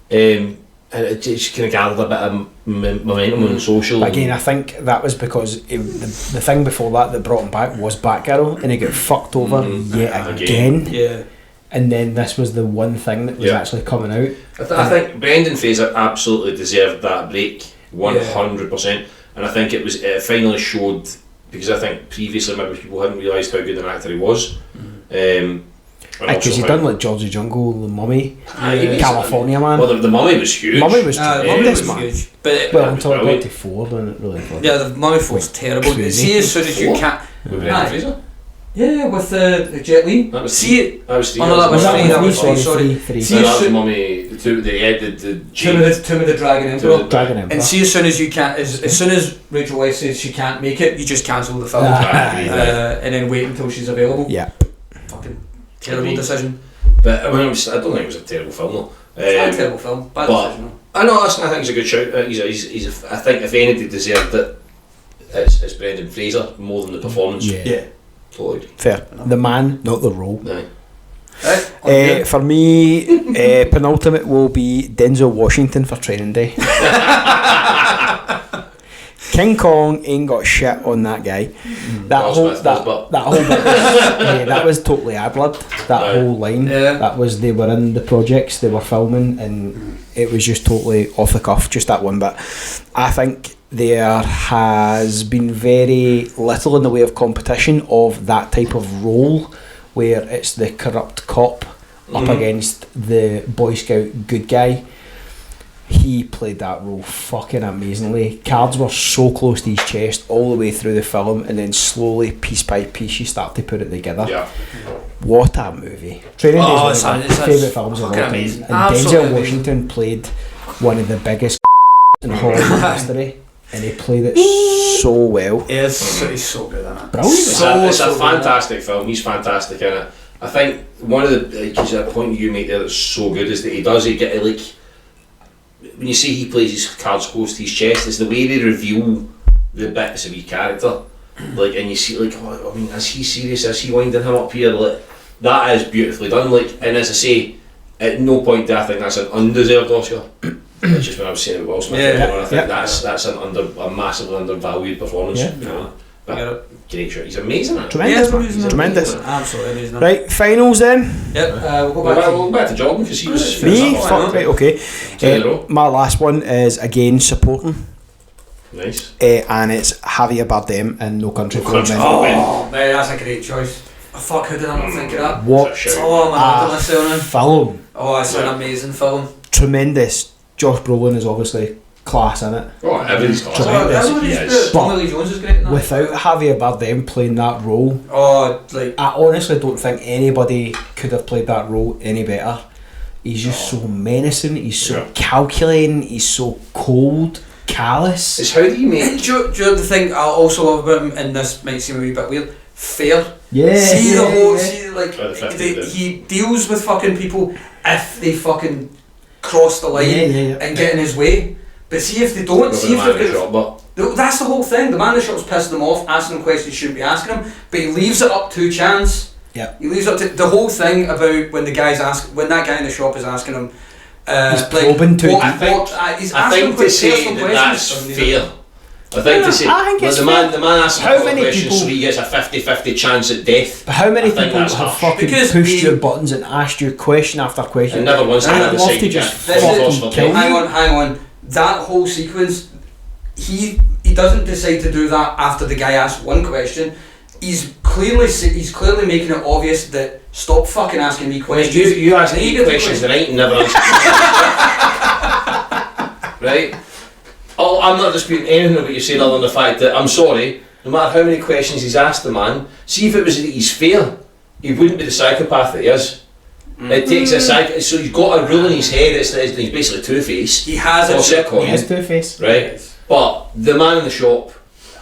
and it just kind of gathered a bit of momentum on social. But again, I think that was because the thing before that brought him back was Batgirl, and he got fucked over yet again. Yeah. And then this was the one thing that was actually coming out. I think Brendan Fraser absolutely deserved that break, 100%. And I think it finally showed, because I think previously maybe people hadn't realised how good an actor he was. Because he done like George the Jungle, The Mummy, Aye, California Man. Well, the Mummy was huge. Mummy was Mummy tremendous, was man. huge. But Well, until it got brilliant. to 4, then it really was. yeah, the Mummy 4 was terrible. Crazy. See, as soon as you 4? can't. With Brendan Fraser. Yeah, with Jet Li. That was See it. That was three. Oh no, that was that three. one That was three? three. Sorry. Three. See, No, as that was soon- Mummy. The Tomb of the Dragon Emperor. Dragon Emperor. And see, as soon as you can't, as soon as Rachel Weisz says she can't make it, you just cancel the film, and then wait until she's available. Yeah. Fucking terrible Maybe. decision. But I mean, I don't think it was a terrible film though. It's not a terrible film. Bad but- decision. Though. I know. I think it's a good shout. He's I think if anybody deserved it, it's Brendan Fraser more than the performance. Yeah. Totally. Fair. The man, not the role. Aye. Right? For me, penultimate will be Denzel Washington for Training Day. King Kong ain't got shit on that guy. That Will whole Smith that, does, that whole bit was, that was totally ad-libbed. That Aye. whole line. Yeah. That was, they were in the projects, they were filming, and it was just totally off the cuff, just that one bit. I think there has been very little in the way of competition of that type of role where it's the corrupt cop up against the Boy Scout good guy. He played that role fucking amazingly. Cards were so close to his chest all the way through the film, and then slowly, piece by piece, you start to put it together. Yeah. What a movie. Training Day Oh, is one of my favourite films of all fucking time. amazing. And Absolutely Denzel amazing. Washington played one of the biggest in Hollywood history, and he played it so well. He's so good at it. Brilliant. It's a good at it. fantastic film. He's fantastic in it. I think one of the point you make there that's so good is that he get like when you see he plays his cards close to his chest, it's the way they reveal the bits of his character. Like, and you see like, oh, I mean, is he serious? Is he winding him up here? Like, that is beautifully done. Like, and as I say, at no point do I think that's an undeserved Oscar. It's just when I was saying about Will Smith, Yeah. I think that's a massively undervalued performance. Yeah. You know? I get But it. great shot. He's amazing at it. Tremendous, man. amazing. Tremendous. Absolutely amazing. Right, finals then. Yep. We'll go Well, back we'll go back to Jordan because he was Me? Oh, I Fuck, know. right, okay. Two in a row. My last one is again supporting, Nice. and it's Javier Bardem in No Country for Old Country Men. for Old Men. Oh, man, that's a great choice. Oh, fuck, how did I not think of that? What Shout. Oh, man, I did myself in. film. Oh, it's an Yeah. amazing film. Tremendous. Josh Brolin is obviously class in it. Oh, everybody's got Tremendous. Yes. Tommy Lee Jones is great in that. Without Javier Bardem playing that role, Oh, like, I honestly don't think anybody could have played that role any better. He's just so menacing, he's so Yeah. calculating, he's so cold, callous. It's how do you and make... do you know the thing I also love about him, and this might seem a wee bit weird, fair. Yeah, See the yeah, whole, yeah. see like, Oh, the 50, he deals with fucking people if they fucking cross the line Yeah, yeah, yeah. and get in his way. But see if they don't, Well, see the if man in they've the got... shop, but That's the whole thing. The man in the shop's pissing them off, asking them questions he shouldn't be asking them, but he leaves it up to chance. Yeah. He leaves it up to the whole thing about when the guy's when that guy in the shop is asking him. He's probing too what, deep. he's I asking think to say personal that questions. that's fair. I think to say I think it's the fair. man asks a How couple of many questions people- so he gets a 50-50 chance at death. But how many I think people that's have harsh. fucking Because pushed he- your buttons and asked you question after question? And never once I'd had to love say to you just get fucking cross for kill death. Hang on. That whole sequence, he doesn't decide to do that after the guy asks one question. He's clearly making it obvious that stop fucking asking me questions. You asked And he 8 gets the questions question. tonight and never answered right? Oh, I'm not disputing anything of what you're saying other than the fact that I'm sorry, no matter how many questions he's asked the man, see if it was that he's fair, he wouldn't be the psychopath that he is. It takes a so he's got a rule in his head, he's basically Two-Face. He has Or it. Sitcom. He is Two-Face. Right? But the man in the shop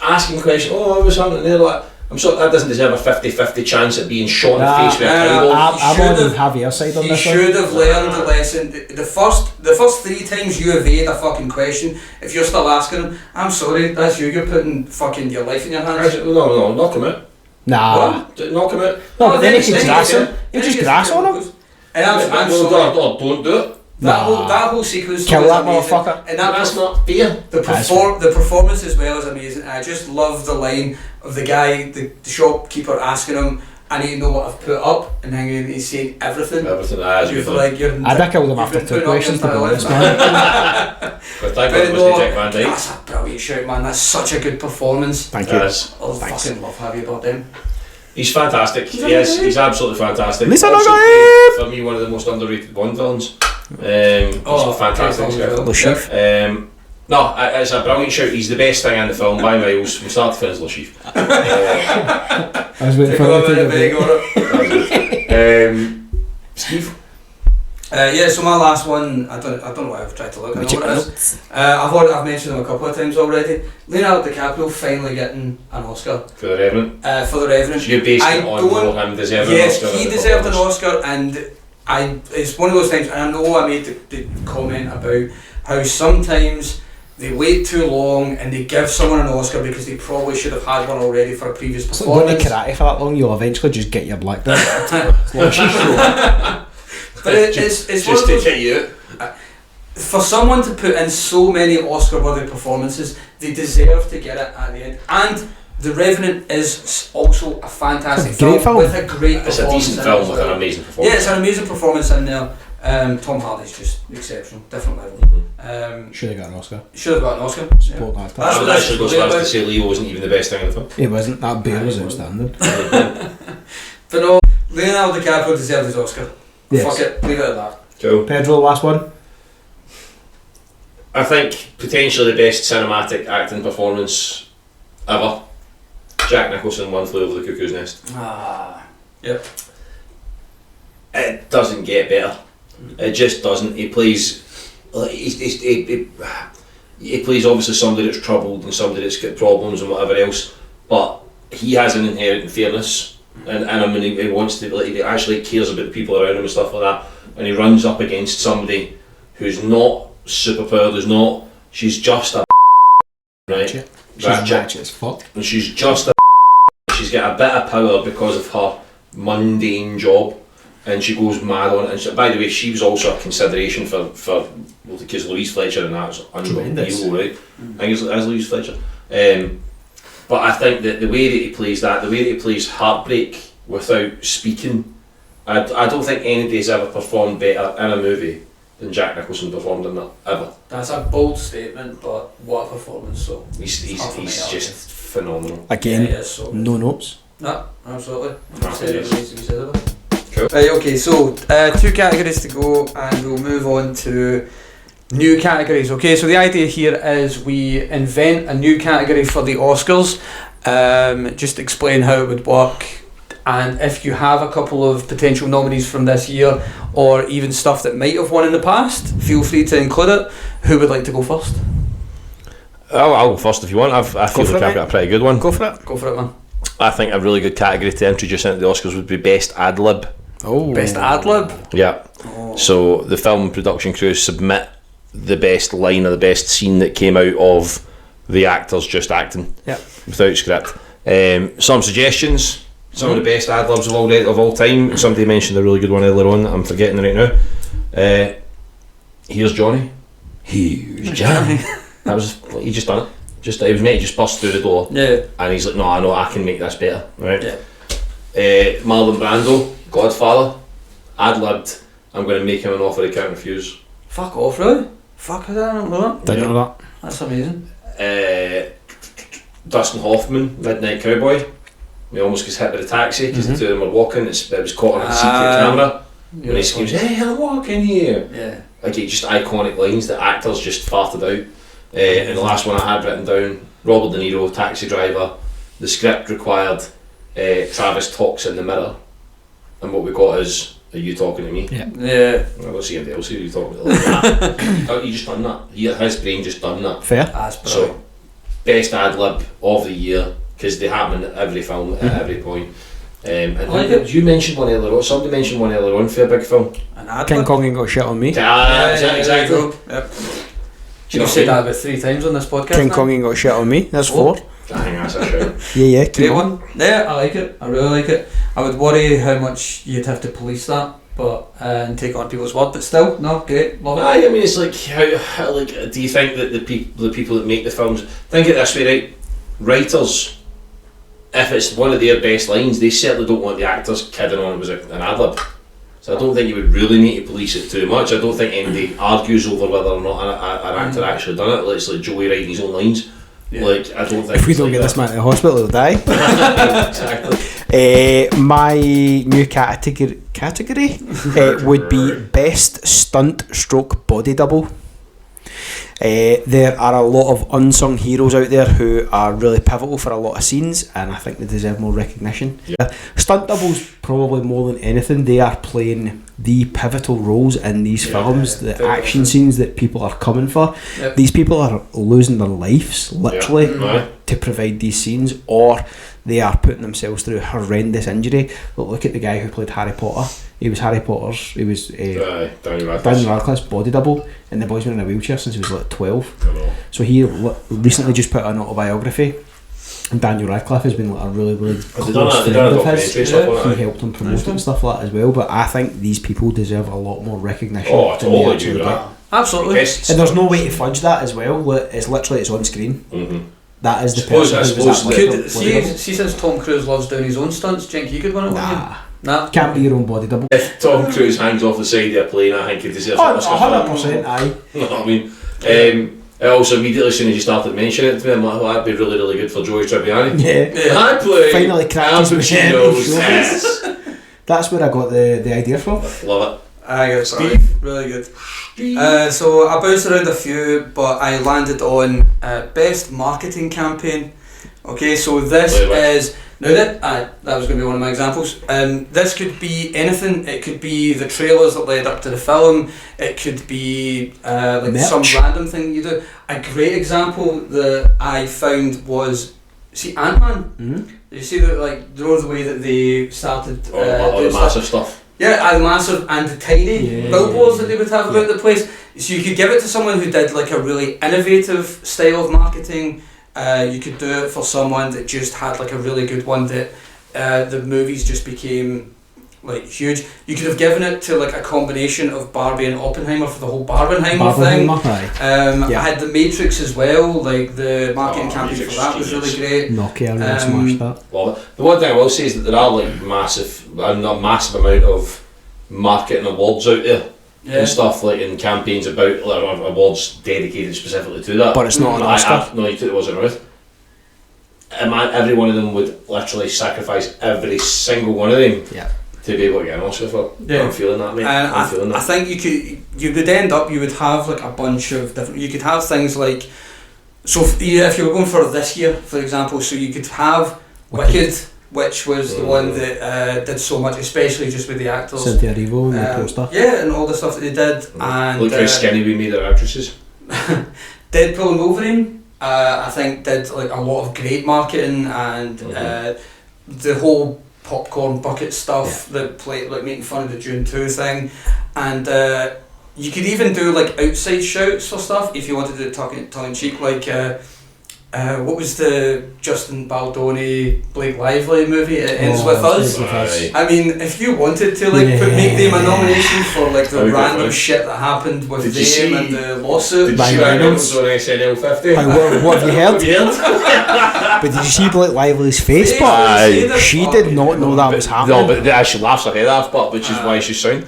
asking questions, oh, what's happening there? Like, I'm sorry, that doesn't deserve a 50-50 chance at being shot in the Nah, face with a nah, cowbell. I'm on should've- Javier's side on He this one. should have learned the lesson. The first 3 times you evade a fucking question, if you're still asking him, I'm sorry, that's you. You're putting fucking your life in your hands. No, knock him out. Nah. Knock him out. No, but then he Then can grass then him. He just grass on him. And I'm No, sorry. don't do it. That whole sequence Kill was that amazing. motherfucker. And that That's not fair. the performance as well is amazing. I just love the line of the guy, the shopkeeper asking him, I need to know what I've put up, and then he's saying everything. Everything as You're you like, you're I'd have killed him you've after been 2 putting up questions, to be your honest, pile. man. But thank But God it no, was Jack Van Dyke. that's a brilliant shout, man. That's such a good performance. Thank you. Yes. I Thanks. fucking love Javier Bardem. He's fantastic. He's Yes, amazing. he's absolutely fantastic. Lisa Also, Nagaib! for me, one of the most underrated Bond villains. He's a fantastic great script. film Le as well. Chiffre. No, it's a brilliant shout. He's the best thing in the film by miles from start to finish. Lashif. I was waiting for you to take a break. Steve. So my last one, I don't know why I've tried to look. I know what it is. I've mentioned him a couple of times already. Leonardo DiCaprio finally getting an Oscar For The Revenant. for The Revenant. So you're basing it on will him deserving an Oscar. Yes, he deserved an Oscar, and it's one of those times. And I know I made the comment about how sometimes they wait too long and they give someone an Oscar because they probably should have had one already for a previous It's like going performance. to karate for that long, you'll eventually just get your black belt. But it's one Just of to those, get you. for someone to put in so many Oscar-worthy performances, they deserve to get it at the end. And The Revenant is also a fantastic It's a great film. with a great It's a performance decent in it film as with well. an amazing performance. Yeah, it's an amazing performance in there. Tom Hardy's just exceptional, different level. Should have got an Oscar. Should have got an Oscar. Support that. That's I would what actually go this so is far as to about. say Leo wasn't even the best thing in the film. It wasn't. That bear was outstanding. But no, Leonardo DiCaprio deserves his Oscar. Yes. Fuck it, leave it at that. Cool. Pedro, last one. I think potentially the best cinematic acting performance ever. Jack Nicholson, One Flew Over the Cuckoo's Nest. Yep. It doesn't get better. It just doesn't. He plays. He plays obviously somebody that's troubled and somebody that's got problems and whatever else, but he has an inherent fairness and him, and he wants to. Like, he actually cares about the people around him and stuff like that. And he runs up against somebody who's not superpowered. Who's not. She's just a right. She's Ratchet. ratchet as fuck. And she's just a she's got a bit of power because of her mundane job, and she goes mad on it. And she, by the way, she was also a consideration for because Louise Fletcher and that was Tremendous. unbelievable, right? I think it's Louise Fletcher. But I think that the way that he plays that, the way that he plays heartbreak without speaking, I don't think anybody's ever performed better in a movie than Jack Nicholson performed in that ever. That's a bold statement, but what a performance! So He's Half a just minute, phenomenal. Again, yeah, so good. no notes. No, absolutely. Happy Said days. it needs to be said about it. Cool. Right, okay, so 2 categories to go, and we'll move on to new categories. Okay, so the idea here is we invent a new category for the Oscars, just explain how it would work, and if you have a couple of potential nominees from this year, or even stuff that might have won in the past, feel free to include it. Who would like to go first? I'll go first if you want. I feel for like it, I've got a pretty good one. Go for it. Go for it, man. I think a really good category to introduce into the Oscars would be Best Ad Lib. Oh. Best ad lib. Yeah. Oh. So the film production crew submit the best line or the best scene that came out of the actors just acting. Yeah. Without script. Some suggestions. Some of the best ad libs of all time. Somebody mentioned a really good one earlier on that I'm forgetting right now. Here's Johnny. Here's Johnny. That was he just done it. It was mate just burst through the door. Yeah. And he's like, no, I know I can make this better, right? Yeah. Marlon Brando, Godfather, ad-libbed, I'm going to make him an offer he can't refuse. Fuck off, really? Fuck, I don't know that. Didn't know that. That's amazing. Dustin Hoffman, Midnight Cowboy. He almost gets hit with a taxi because the two of them were walking. It was caught on a secret camera. And he screams, hey, I'm walking here. Yeah. Like, just iconic lines that actors just farted out. And the last one I had written down, Robert De Niro, Taxi Driver. The script required Travis talks in the mirror, and what we got is, are you talking to me? Yeah. I don't see anybody else here, you talking to like that. He just done that. His brain just done that. Fair. That's brilliant. So, best ad lib of the year, because they happen in every film at every point. And like it. you mentioned one earlier on, somebody mentioned one earlier on for a big film. An ad King lib. Kong ain't got shit on me. Exactly. Yep. Do you know You've what I said mean? that about 3 times on this podcast. King now. Kong ain't got shit on me. That's 4. I think that's a shout. Yeah, keep Great on. one. Yeah, I like it. I really like it. I would worry how much you'd have to police that, but and take on people's word. But still, no, great, love it. I mean, it's like how like do you think that the people that make the films think it this way, right? Writers, if it's one of their best lines, they certainly don't want the actors kidding on it was an ad lib. So I don't think you would really need to police it too much. I don't think anybody argues over whether or not an actor actually done it. It's like Joey writing his own lines. Yeah. Like I don't think If we it's don't like get this that. man to the hospital, he'll die. Exactly. My new category would be best stunt stroke body double. There are a lot of unsung heroes out there who are really pivotal for a lot of scenes, and I think they deserve more recognition. Stunt doubles, probably more than anything, they are playing the pivotal roles in these films, the action scenes that people are coming for. These people are losing their lives, literally, to provide these scenes, or they are putting themselves through horrendous injury. But look at the guy who played Harry Potter. He was Daniel Radcliffe's body double, and the boy's been in a wheelchair since he was like 12. So he recently just put an autobiography, and Daniel Radcliffe has been like a really close friend of his. He helped him promote it and stuff like that as well. But I think these people deserve a lot more recognition. Oh, totally do that. Absolutely. And there's no way to fudge that as well. It's literally on screen. That is the see, since Tom Cruise loves doing his own stunts, do you think he could win it? Nah. Can't be your own body double. If Tom Cruise hangs off the side of a plane, I think he deserves 100%, aye. You know what I mean? Also, immediately as soon as you started mentioning it to me, I'm like, that'd be really good for Joey Tribbiani. Yeah. I play finally cracked his yes. That's where I got the idea from. Love it. Aye, sorry. Really good. So I bounced around a few, but I landed on best marketing campaign. Okay, so this is now that was going to be one of my examples. This could be anything. It could be the trailers that led up to the film. It could be like merch. some random thing you do. A great example that I found was Ant-Man. Did you see that? Like the way that they started all the massive stuff. Yeah, the massive and the tiny billboards that they would have about the place. So you could give it to someone who did like a really innovative style of marketing. You could do it for someone that just had like a really good one that the movies just became like huge. You could have given it to like a combination of Barbie and Oppenheimer for the whole Barbenheimer thing. I had The Matrix as well, like the marketing campaign for that was really great. Nokia really smashed that. Well, the one thing I will say is that there are like massive amount of marketing awards out there. And stuff like in campaigns about awards dedicated specifically to that. But it's not an Oscar. No, you took it wasn't right. Every one of them would literally sacrifice every single one of them to be able to get an Oscar for. I'm feeling that, mate. I'm feeling that. I think you would have like a bunch of different. You could have things like, so if you were going for this year, for example, so you could have Wicked, which was the one that did so much, especially just with the actors. Cynthia Erivo and the poster. Yeah, and all the stuff that they did. And look how skinny we made our actresses. Deadpool and Wolverine, I think did like a lot of great marketing, and the whole popcorn bucket stuff that played like making fun of the Dune 2 thing, and you could even do like outside shouts for stuff if you wanted to tongue in cheek, like what was the Justin Baldoni Blake Lively movie? It Ends With Us. I mean, if you wanted to like make them a nomination for like the random shit that happened with them and the lawsuit. Did you see Reynolds on SNL 50? What have you heard? But did you see Blake Lively's face? She did not know that was happening. No, but she laughs her head off, which is why she's sound.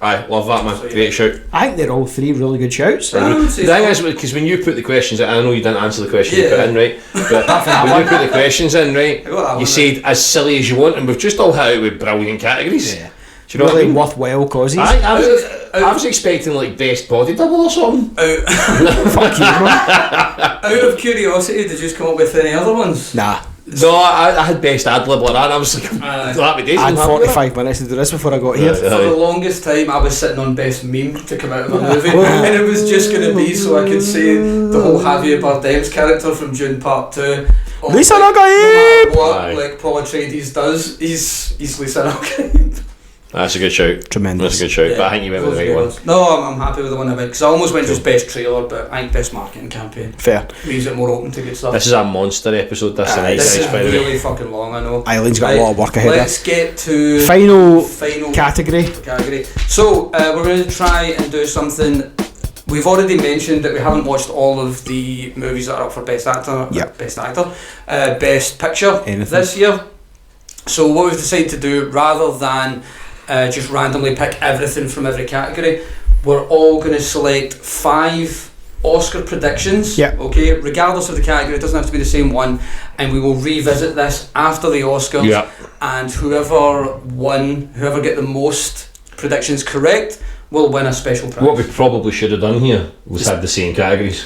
I love that, man. Great shout. I think they're all three really good shouts. The thing is, because when you put the questions in, I know you didn't answer the question you put in, right? But when you put the questions in, right, you said as silly as you want, and we've just all hit out with brilliant categories. Yeah. Do you know what I mean? Worthwhile causes. I was expecting like best body double or something. Fuck you, bro. Out of curiosity, did you just come up with any other ones? Nah. No, I had best ad lib like that, and I was like, happy days. I had 45 minutes to do this before I got here. For the longest time, I was sitting on best meme to come out of a movie, and it was just going to be so I could say the whole Javier Bardem's character from Dune Part 2. Lisa No Nagaib! matter what like Paul Atreides does, he's Lisa Nagaib. That's a good shout. Tremendous. That's a good shout. But I think you went with the right one. No, I'm happy with the one I went, because I almost went just best trailer, but I think best marketing campaign. Fair. Leaves it more open to good stuff. This is a monster episode. This is by the way. really fucking long, I know. Eileen's got a lot of work ahead. Let's get to final category. So we're going to try and do something. We've already mentioned that we haven't watched all of the movies that are up for Best Actor, Best Picture this year. So what we've decided to do, rather than just randomly pick everything from every category, we're all going to select 5 Oscar predictions, okay, regardless of the category. It doesn't have to be the same one, and we will revisit this after the Oscars, and whoever get the most predictions correct will win a special prize. What we probably should have done here was had the same categories.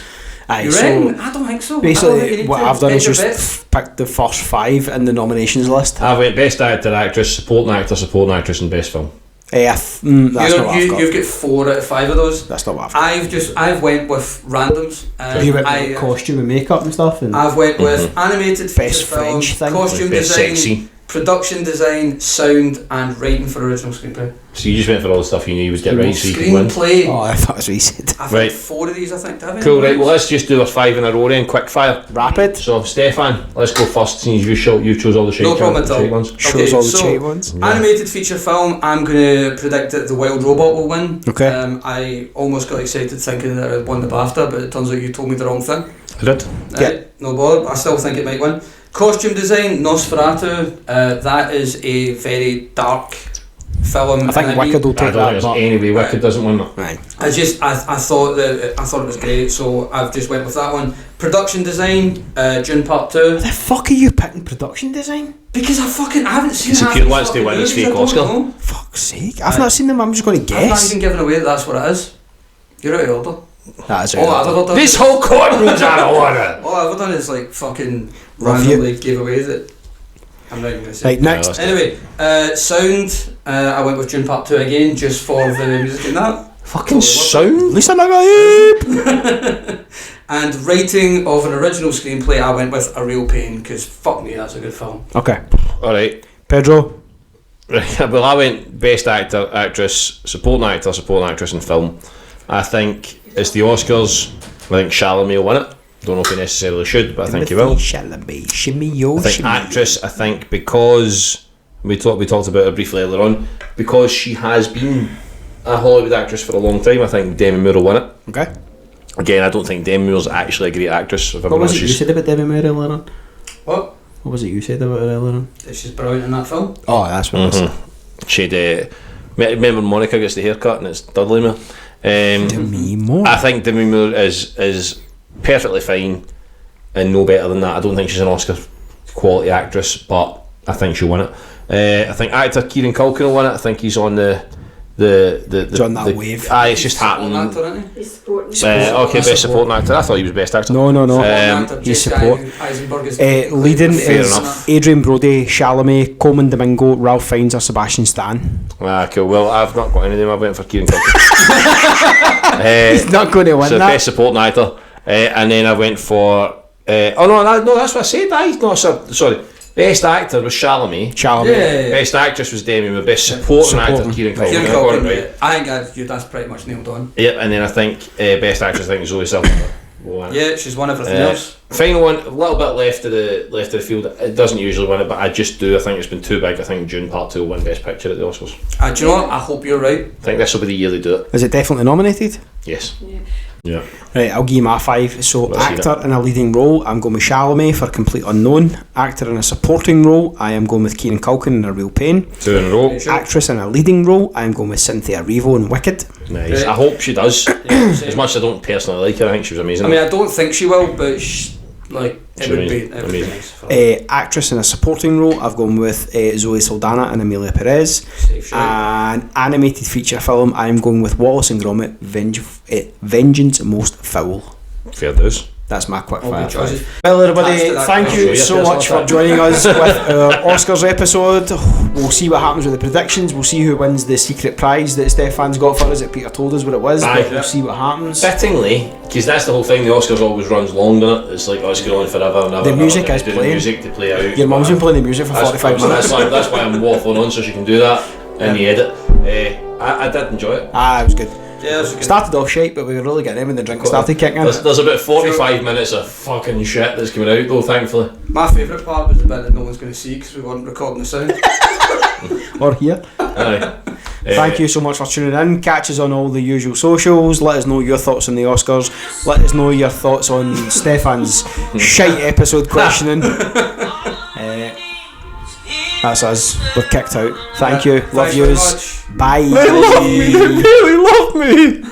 Aye, You so reckon? I don't think so. I don't think you basically, need what to I've done is hedge your just bets. picked the first 5 in the nominations list. I went best actor, actress, supporting actress, and best film. That's not what I've got. You've got 4 out of 5 of those. That's not what I've got. I've went with randoms. You went with costume and makeup and stuff, and I've went with animated feature Best film, French thing. costume Best design, sexy. production design, sound, and writing for original screenplay. So you just went for all the stuff you knew you would get right so you could win. Screenplay. I thought that's what he said. I've Right. had 4 of these, I think. Have I? Cool, right, well let's just do our 5 in a row then, quick fire. Rapid. So Stefan, let's go first since you chose all the shite No problem at all. ones. Shows all the so cheap ones. Animated feature film, I'm going to predict that The Wild Robot will win. Okay. I almost got excited thinking that it won the BAFTA, but it turns out you told me the wrong thing. I did. Yeah. No bother, I still think it might win. Costume design, Nosferatu, that is a very dark film. I think and Wicked will I take don't think that. there's But any way Wicked doesn't win that. right. I thought it was great, so I've just went with that one. Production design, Dune Part 2. The fuck are you picking production design? Because I haven't seen It's a half good these wants to fucking win his movies, fake I don't Oscar. know. Fuck's sake! I've not seen them. I'm just going to I'm not guess. even giving away that that's what it is. You're out of order. That's All I've ever done. This whole courtroom's out of order. All I've ever done is like fucking Love you. randomly give away that. I'm not even gonna say. Right, next. Anyway, sound. I went with Dune Part 2 again, just for the music in that. Fucking sound. Lisa Nagaib. And writing of an original screenplay, I went with A Real Pain, because fuck me, that's a good film. Okay, Alright. Pedro. Right, well I went best actor, actress, supporting actress in film. I think it's the Oscars. I think Chalamet will win it. Don't know if he necessarily should, but I think he will. Chalamet, shimmy yo, I think shimmy. actress, I think because we talked about her briefly earlier on, because she has been a Hollywood actress for a long time, I think Demi Moore will win it. Okay. Again, I don't think Demi Moore's actually a great actress. If What everyone was else it you she's- said about Demi Moore earlier on? What? What was it you said about her earlier on? She's brilliant in that film. Oh, that's what it was. She'd remember Monica gets the haircut and it's Dudley Moore. Demi Moore. I think Demi Moore is perfectly fine and no better than that. I don't think she's an Oscar quality actress, but I think she'll win it. I think actor Kieran Culkin will win it. I think he's on the He's on that wave. Aye, it's just happening. Actor, isn't he? He's supporting. Okay, best supporting actor. I thought he was best actor. No. Actor, he's Jesse support. Eisenberg is Leading Fair is enough. Adrian Brody, Chalamet, Coleman Domingo, Ralph Fiennes or Sebastian Stan. Cool. Well, I've not got any of them. I went for Kieran Culkin. He's not going to win So that. best supporting actor, and then I went for. No, that's what I said. Sorry. Best actor was Chalamet. Chalamet. Yeah. Best actress was Demi Moore. Best supporting actor Kieran Culkin. Kieran I got it Culkin, right. I think that's pretty much nailed on. Yep, and then I think best actress. I think Zoe Saldana. Yeah, she's won everything else. Final one, a little bit left of the field. It doesn't usually win it, but I just do. I think it's been too big. I think Dune Part 2 will win Best Picture at the Oscars. Do you know what? I hope you're right. I think this will be the year they do it. Is it definitely nominated? Yes. Yeah. Yeah. Right, I'll give you my 5. So, Let's see actor in a leading role, I'm going with Chalamet for Complete Unknown. Actor in a supporting role, I am going with Kieran Culkin in A Real Pain. 2 in a row. Sure. Actress in a leading role, I am going with Cynthia Erivo in Wicked. Nice. Right. I hope she does. Yeah, same. As much as I don't personally like her, I think she was amazing. I mean, I don't think she will, but it She's would be amazing. nice. For her. Actress in a supporting role, I've gone with Zoe Saldana and Amelia Perez. Safe shout. And animated feature film, I am going with Wallace and Gromit, Vengeance Most Foul. Fair dues. That's my quick All fire. good choices. Well, everybody, Thanks to that thank question. you so much for joining us with our Oscars episode. We'll see what happens with the predictions. We'll see who wins the secret prize that Stefan's got for us. That Peter told us what it was, Aye. but we'll see what happens. Fittingly, because that's the whole thing, the Oscars always runs long, doesn't it? It's like, it's going on forever and ever. The and music ever. is They do playing. The music to play out. Your mum's been playing the music for That's- 45 minutes. That's why I'm waffling on, so she can do that in the edit. I did enjoy it. It was good. Yeah, that's good. Started off shite, but we were really getting in when the drink started kicking in. There's about 45 minutes of fucking shit that's coming out though, thankfully. My favourite part was the bit that no one's going to see because we weren't recording the sound. Or here. Aye. Thank you so much for tuning in. Catch us on all the usual socials. Let us know your thoughts on the Oscars. Let us know your thoughts on Stefan's shite episode questioning. That's us. We're kicked out. Thank you. Love Thanks very yous. much. Bye. They love me. They really love me.